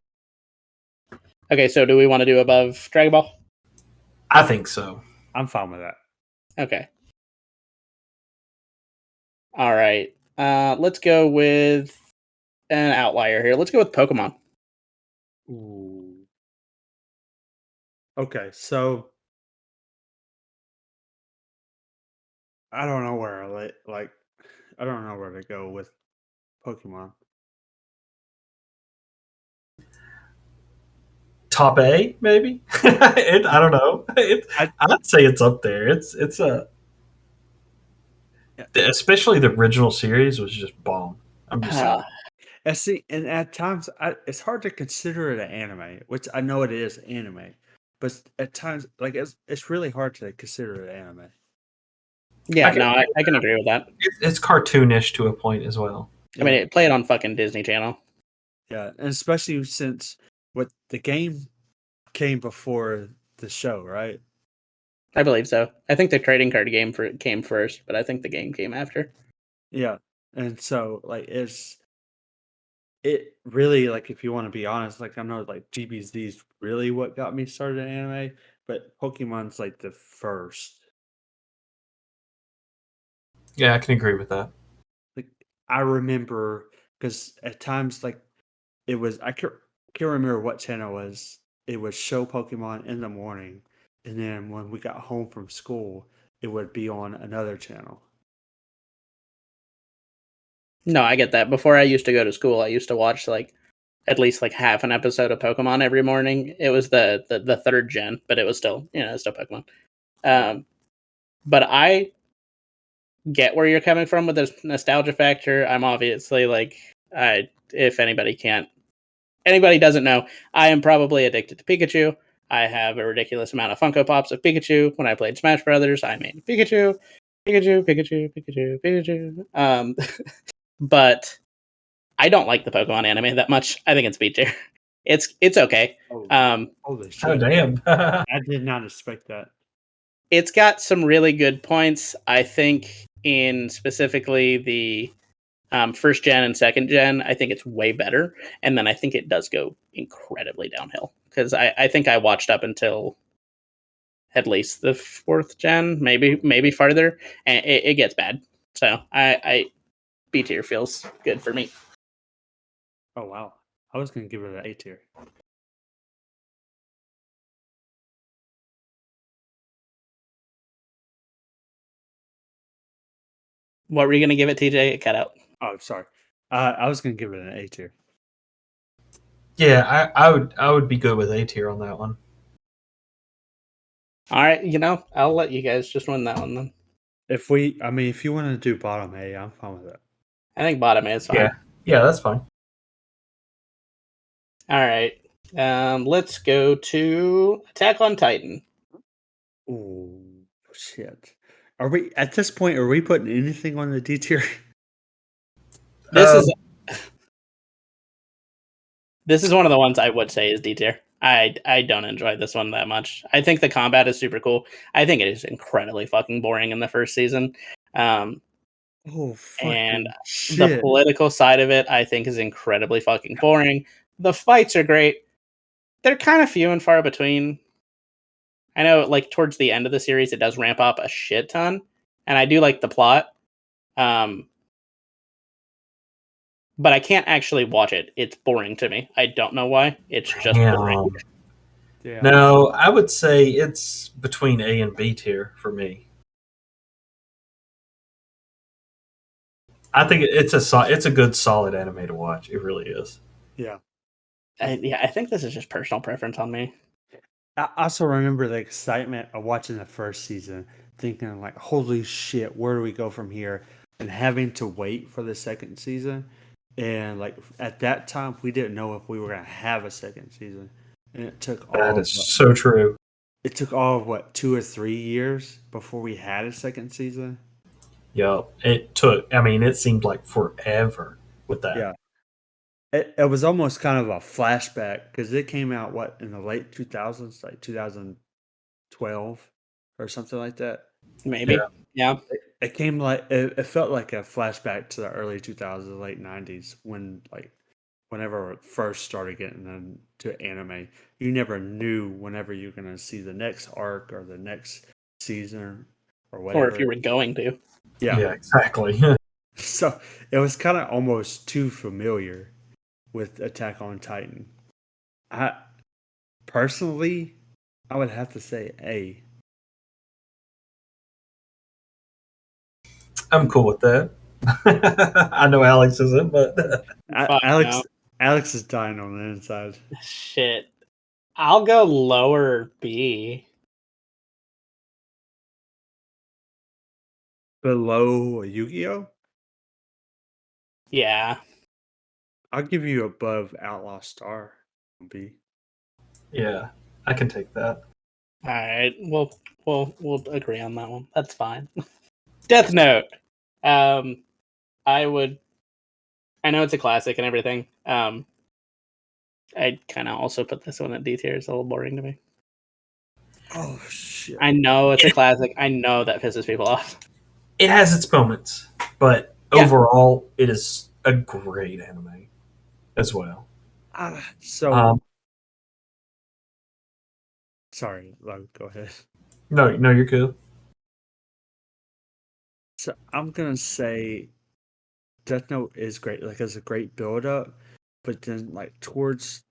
Okay, so do we want to do above Dragon Ball? I think so. I'm fine with that. Okay. All right. Let's go with an outlier here. Let's go with Pokemon. Ooh. Okay, so I don't know where I don't know where to go with Pokemon. Top A, maybe. I don't know. I I'd say it's up there. It's a Yeah, especially the original series was just bomb. I'm just saying. and see, and at times it's hard to consider it an anime, which I know it is anime, but at times like it's really hard to consider it anime. I Yeah, can, no, I can agree with that. it's cartoonish to a point as well. I mean, Yeah, it played on fucking Disney Channel. yeah, and especially since what the game came before the show, right? I believe so. I think the trading card game came first, but I think the game came after. Yeah, and so like it really like if you want to be honest, like I know like GBZ's really what got me started in anime, but Pokemon's like the first. Yeah, I can agree with that. Like I remember because at times like it was can't remember what channel it was. It would show Pokemon in the morning, and then when we got home from school, it would be on another channel. No, I get that. Before I used to go to school, I used to watch like at least like half an episode of Pokemon every morning. It was the third gen, but it was still it's still Pokemon. Um, but I get where you're coming from with this nostalgia factor. I'm obviously like I if anybody doesn't know, I am probably addicted to Pikachu. I have a ridiculous amount of Funko Pops of Pikachu. When I played Smash Brothers, I made Pikachu, Pikachu. But I don't like the Pokemon anime that much. I think it's B tier. It's okay. Oh, Um, holy Oh shit! damn! I did not expect that. it's got some really good points. I think in specifically the first gen and second gen, I think it's way better. And then I think it does go incredibly downhill because I think I watched up until at least the fourth gen, maybe farther, and it gets bad. So I B tier feels good for me. Oh wow, I was gonna give it an A tier. What were you gonna give it, TJ? It cut out. Oh, sorry. I was gonna give it an A tier. Yeah, I would be good with A tier on that one. All right, I'll let you guys just win that one then. I mean, if you want to do bottom A, I'm fine with it. I think bottom A is fine. Yeah, yeah, that's fine. All right. Let's go to Attack on Titan. Oh shit! Are we at this point? Are we putting anything on the D tier? This Um, is this is one of the ones I would say is D tier. I don't enjoy this one that much. I think the combat is super cool. I think it is incredibly fucking boring in the first season. Um, Oh and fucking the shit! political side of it, I think, is incredibly fucking boring. The fights are great. They're kind of few and far between. I know, like towards the end of the series, it does ramp up a shit ton, and I do like the plot. Um, but I can't actually watch it. It's boring to me. I don't know why. It's just boring. damn. Yeah, No, I would say it's between A and B tier for me. I think it's a good solid anime to watch. It really is. yeah. I think this is just personal preference on me. I also remember the excitement of watching the first season, thinking like, "Holy shit, where do we go from here?" And having to wait for the second season, and like at that time, we didn't know if we were gonna have a second season, and That is so true. it took all of what 2 or 3 years before we had a second season. Yep. It took. I mean, it seemed like forever with that. Yeah, it was almost kind of a flashback because it came out what in the late 2000s, like 2012 or something like that. Yeah. Maybe. Yeah. It came like it felt like a flashback to the early 2000s, late 90s when like whenever it first started getting into anime, you never knew whenever you're gonna see the next arc or the next season or Or if whatever. you were going to. Yeah, Yeah. Exactly. So it was kind of almost too familiar with Attack on Titan. I personally, I would have to say A. I'm cool with that. I know Alex isn't, but Fuck Alex, no. Alex is dying on the inside. Shit. I'll go lower B. Below Yu-Gi-Oh? Yeah. I'll give you above Outlaw Star. B. yeah, I can take that. All right. We'll agree on that one. That's fine. Death Note. I would. I know it's a classic and everything. I'd kind of also put this one at D tier. It's a little boring to me. Oh shit! I know it's a classic. I know that pisses people off. It has its moments, but Yeah. overall, it is a great anime as well. So sorry, Lo, go ahead. No, you're cool. So I'm gonna say Death Note is great. Like it's a great build up, but then like towards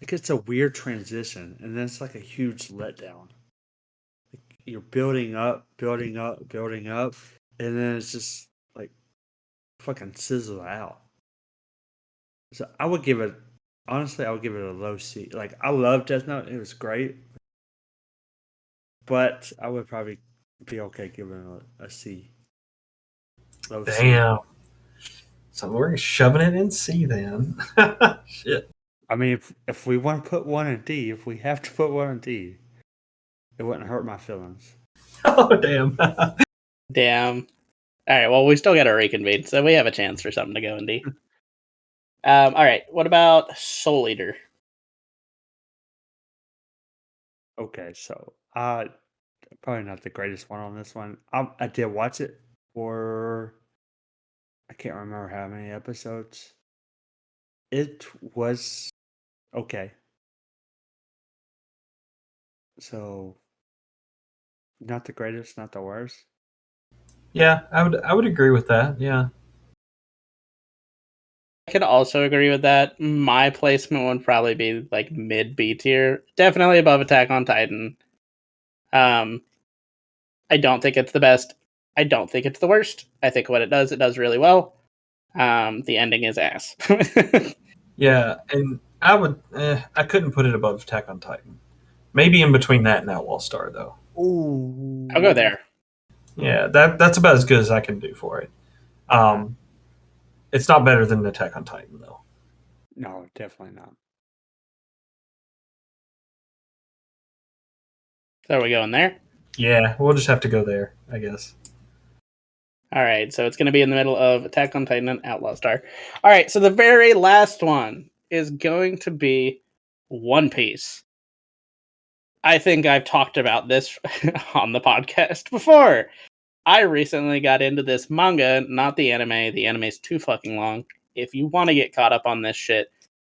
like it's a weird transition, and then it's like a huge letdown. Like, you're building up, building up, building up, and then it's just like fucking sizzle out. So I would give it honestly, I would give it a low C. Like I love Death Note; it was great, but I would probably be okay giving it a C. Low C. Damn. So we're shoving it in C then. Shit. I mean, if we want to put one in D, if we have to put one in D, it wouldn't hurt my feelings. Oh damn. Damn. All right. Well, we still got to reconvene, so we have a chance for something to go in D. All right. What about Soul Eater? Okay, so probably not the greatest one on this one. I did watch it for I can't remember how many episodes. It was okay. So not the greatest, not the worst. Yeah, I would agree with that. Yeah. I could also agree with that. My placement would probably be like mid B tier, definitely above Attack on Titan. Um, I don't think it's the best. I don't think it's the worst. I think what it does really well. The ending is ass. Yeah, and I couldn't put it above Attack on Titan. Maybe in between that and Outlaw Star though. Ooh. I'll go there. Yeah, that's about as good as I can do for it. It's not better than Attack on Titan though. No, definitely not. So are we going there? Yeah, we'll just have to go there, I guess. All right, so it's going to be in the middle of Attack on Titan and Outlaw Star. All right, so the very last one is going to be One Piece. I think I've talked about this on the podcast before. I recently got into this manga, not the anime. The anime's too fucking long. If you want to get caught up on this shit,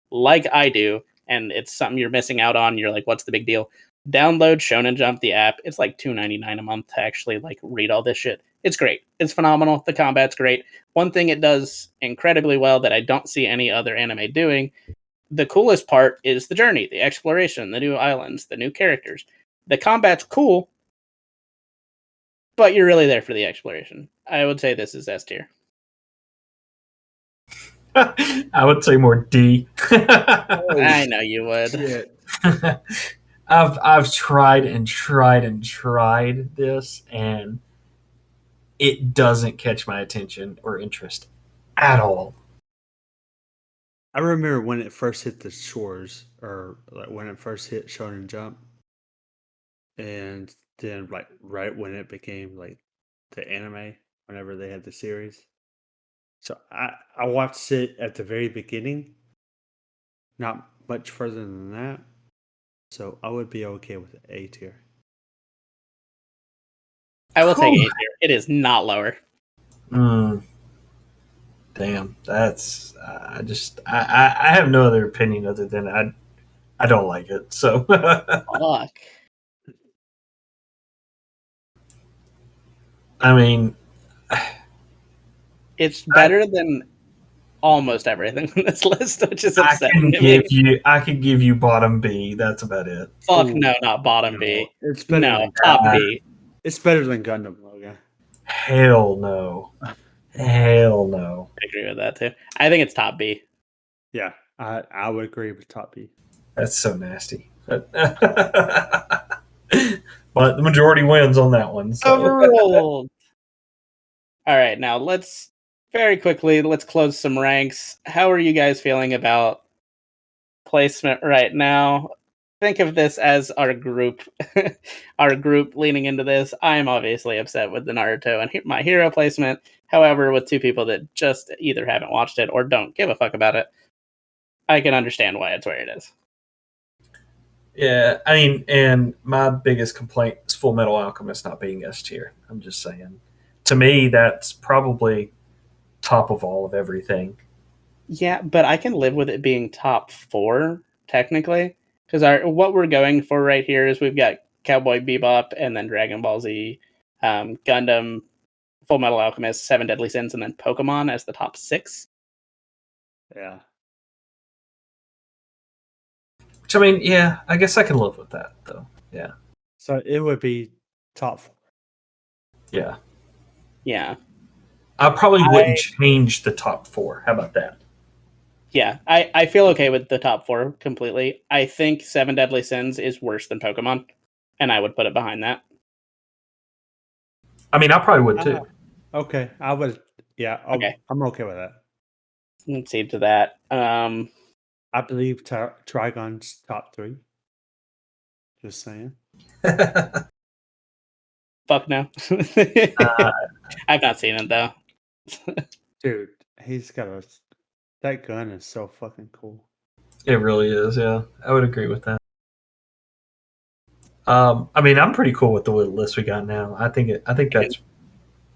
like I do, and it's something you're missing out on, you're like, what's the big deal? Download Shonen Jump, the app. It's like $2.99 a month to actually like read all this shit. It's great. It's phenomenal. The combat's great. One thing it does incredibly well that I don't see any other anime doing, the coolest part is the journey, the exploration, the new islands, the new characters. The combat's cool, but you're really there for the exploration. I would say this is S tier. I would say more D. I know you would. Shit. I've tried and tried and tried this, and it doesn't catch my attention or interest at all. I remember when it first hit the shores, or like when it first hit Shonen Jump, and then like right when it became like the anime, whenever they had the series. So I watched it at the very beginning, not much further than that. So I would be okay with A tier. I will take A tier. It is not lower. Damn, that's I have no other opinion other than I don't like it. So Fuck. I mean, It's better than almost everything on this list, which is upsetting to me. I can give you bottom B. That's about it. Fuck Ooh, no, not bottom no, B. it's better No, than top Gundam. B. It's better than Gundam, Logan. Hell no. Hell no. I agree with that too. I think it's top B. Yeah, I would agree with top B. That's so nasty. But the majority wins on that one. So. Overruled. All right, now let's close some ranks. How are you guys feeling about placement right now? Think of this as our group, our group leaning into this. I'm obviously upset with the Naruto and My Hero placement. However, with two people that just either haven't watched it or don't give a fuck about it, I can understand why it's where it is. Yeah, I mean, and my biggest complaint is Full Metal Alchemist not being S tier. I'm just saying. To me, that's probably top of all of everything. Yeah, but I can live with it being top 4 technically, because what we're going for right here is we've got Cowboy Bebop and then Dragon Ball Z, Gundam, Full Metal Alchemist, Seven Deadly Sins, and then Pokemon as the top 6. Yeah. Which, I mean, yeah, I guess I can live with that, though. Yeah. So it would be top 4. Yeah. Yeah. I probably wouldn't change the top 4. How about that? Yeah, I feel okay with the top 4 completely. I think Seven Deadly Sins is worse than Pokemon, and I would put it behind that. I mean, I probably would too. Okay, I would. Yeah, Okay. I'm okay with that. Let's see to that. I believe Trigon's top 3. Just saying. Fuck no. I've not seen it though. Dude, he's got that gun is so fucking cool. It really is, yeah. I would agree with that. I mean, I'm pretty cool with the list we got now. I think that's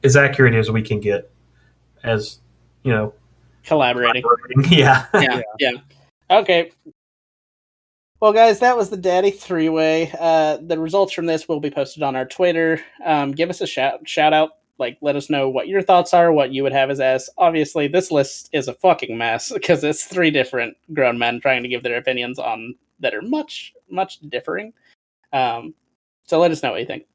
as accurate as we can get, as Collaborating. Yeah. Yeah. Okay. Well, guys, that was the Daddy 3-way. The results from this will be posted on our Twitter. Give us a shout out. Like, let us know what your thoughts are, what you would have as S. Obviously, this list is a fucking mess because it's 3 different grown men trying to give their opinions on that are much, much differing. So let us know what you think.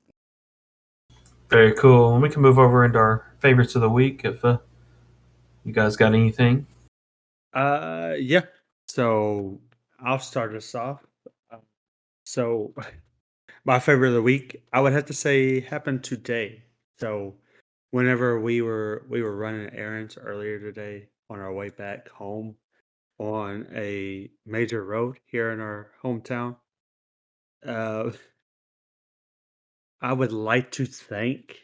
Very cool. And we can move over into our favorites of the week if you guys got anything. Yeah. So I'll start us off. So my favorite of the week, I would have to say, happened today. So whenever we were running errands earlier today on our way back home on a major road here in our hometown, I would like to thank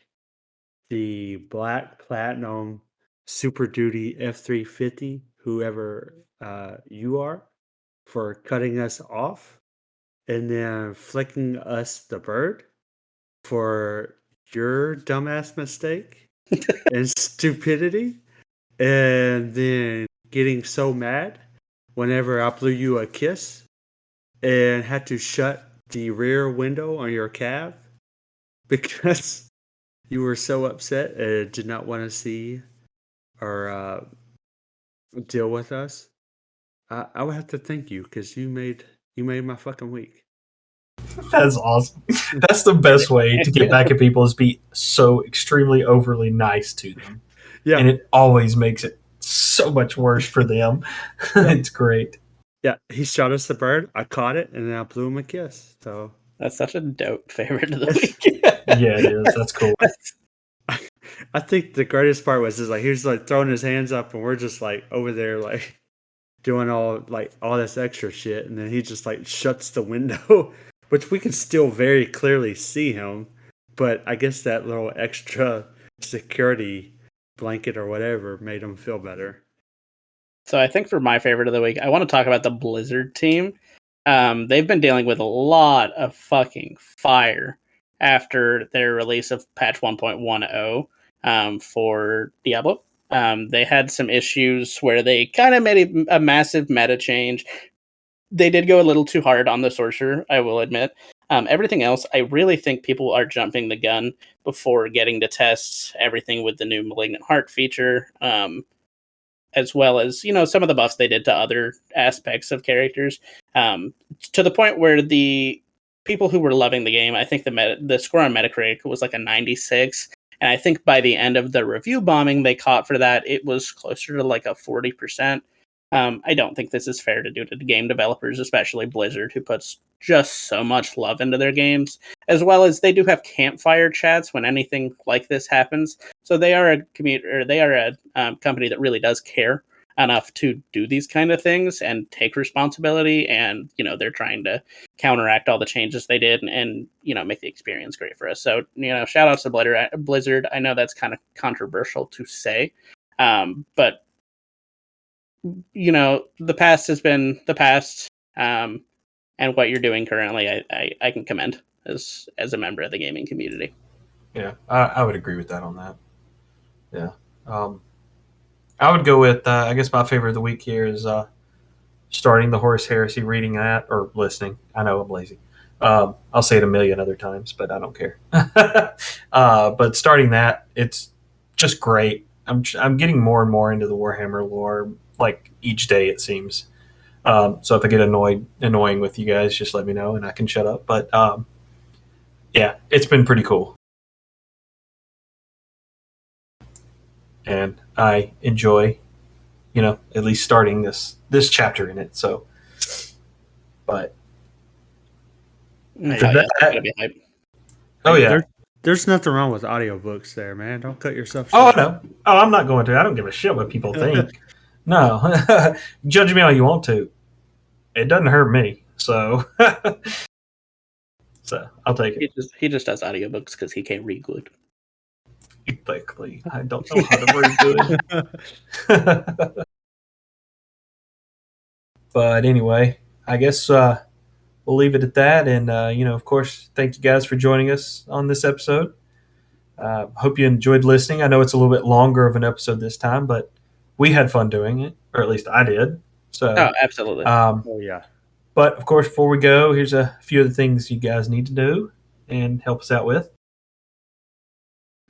the Black Platinum Super Duty F350, whoever you are, for cutting us off and then flicking us the bird for your dumbass mistake and stupidity, and then getting so mad whenever I blew you a kiss and had to shut the rear window on your cab because you were so upset and did not want to see or deal with us. I would have to thank you because you made my fucking week. That's awesome. That's the best way to get back at people is be so extremely overly nice to them. Yeah. And it always makes it so much worse for them. It's great. Yeah, he shot us the bird. I caught it, and then I blew him a kiss. So That's such a dope favorite of the week. Yeah, it is. That's cool. I think the greatest part was just like he's like throwing his hands up, and we're just like over there like doing all this extra shit, and then he just like shuts the window, which we can still very clearly see him, but I guess that little extra security blanket or whatever made him feel better. So I think for my favorite of the week, I want to talk about the Blizzard team. They've been dealing with a lot of fucking fire after their release of patch 1.10 for Diablo. They had some issues where they kind of made a massive meta change. They did go a little too hard on the sorcerer, I will admit. Everything else, I really think people are jumping the gun before getting to test everything with the new Malignant Heart feature, as well as some of the buffs they did to other aspects of characters, to the point where the people who were loving the game, I think the score on Metacritic was like a 96, and I think by the end of the review bombing they caught for that, it was closer to like a 40%. I don't think this is fair to do to game developers, especially Blizzard, who puts just so much love into their games, as well as they do have campfire chats when anything like this happens. So they are a community, or they are a company that really does care enough to do these kind of things and take responsibility. And they're trying to counteract all the changes they did and make the experience great for us. So shout outs to Blizzard. I know that's kind of controversial to say, but the past has been the past, and what you're doing currently, I can commend as a member of the gaming community. Yeah, I would agree with that on that. Yeah. I would go with, I guess my favorite of the week here is starting the Horus Heresy, reading that, or listening. I know I'm lazy. I'll say it a million other times, but I don't care. But starting that, it's just great. I'm getting more and more into the Warhammer lore, like each day it seems. So if I get annoying with you guys, just let me know and I can shut up. But yeah, it's been pretty cool. And I enjoy, at least starting this chapter in it. So, but oh yeah, there's nothing wrong with audiobooks there, man. Don't cut yourself short. Oh no, I'm not going to. I don't give a shit what people think. No, judge me all you want to. It doesn't hurt me. So, so I'll take it. He just does audiobooks because he can't read good. Exactly. I don't know how to read good. But anyway, I guess we'll leave it at that. And, of course, thank you guys for joining us on this episode. Hope you enjoyed listening. I know it's a little bit longer of an episode this time, but we had fun doing it, or at least I did. So, absolutely. Oh, yeah. But, of course, before we go, here's a few of the things you guys need to do and help us out with.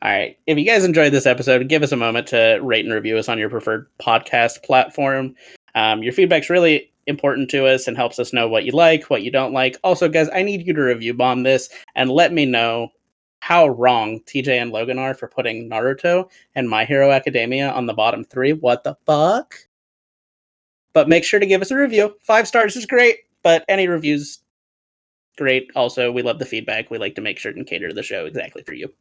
All right. If you guys enjoyed this episode, give us a moment to rate and review us on your preferred podcast platform. Your feedback's really important to us and helps us know what you like, what you don't like. Also, guys, I need you to review bomb this and let me know how wrong TJ and Logan are for putting Naruto and My Hero Academia on the bottom 3. What the fuck? But make sure to give us a review. 5 stars is great, but any reviews, great. Also, we love the feedback. We like to make sure and cater the show exactly for you.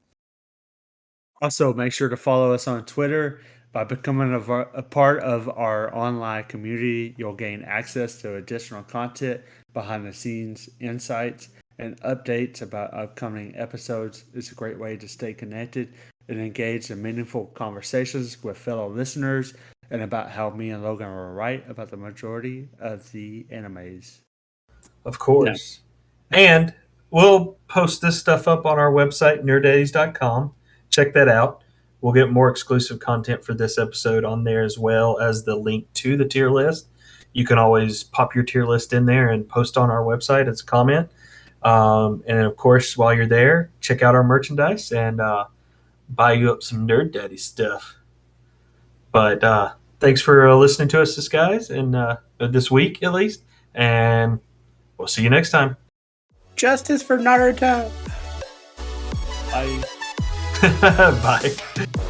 Also, make sure to follow us on Twitter. By becoming a part of our online community, you'll gain access to additional content, behind-the-scenes insights, and updates about upcoming episodes. It's a great way to stay connected and engage in meaningful conversations with fellow listeners and about how me and Logan are right about the majority of the animes. Of course. No. And we'll post this stuff up on our website, nerddaddies.com. Check that out. We'll get more exclusive content for this episode on there, as well as the link to the tier list. You can always pop your tier list in there and post on our website as a comment. And of course, while you're there, check out our merchandise and buy you up some Nerd Daddy stuff. But thanks for listening to us, guys, and this week at least. And we'll see you next time. Justice for Naruto. Bye. Bye.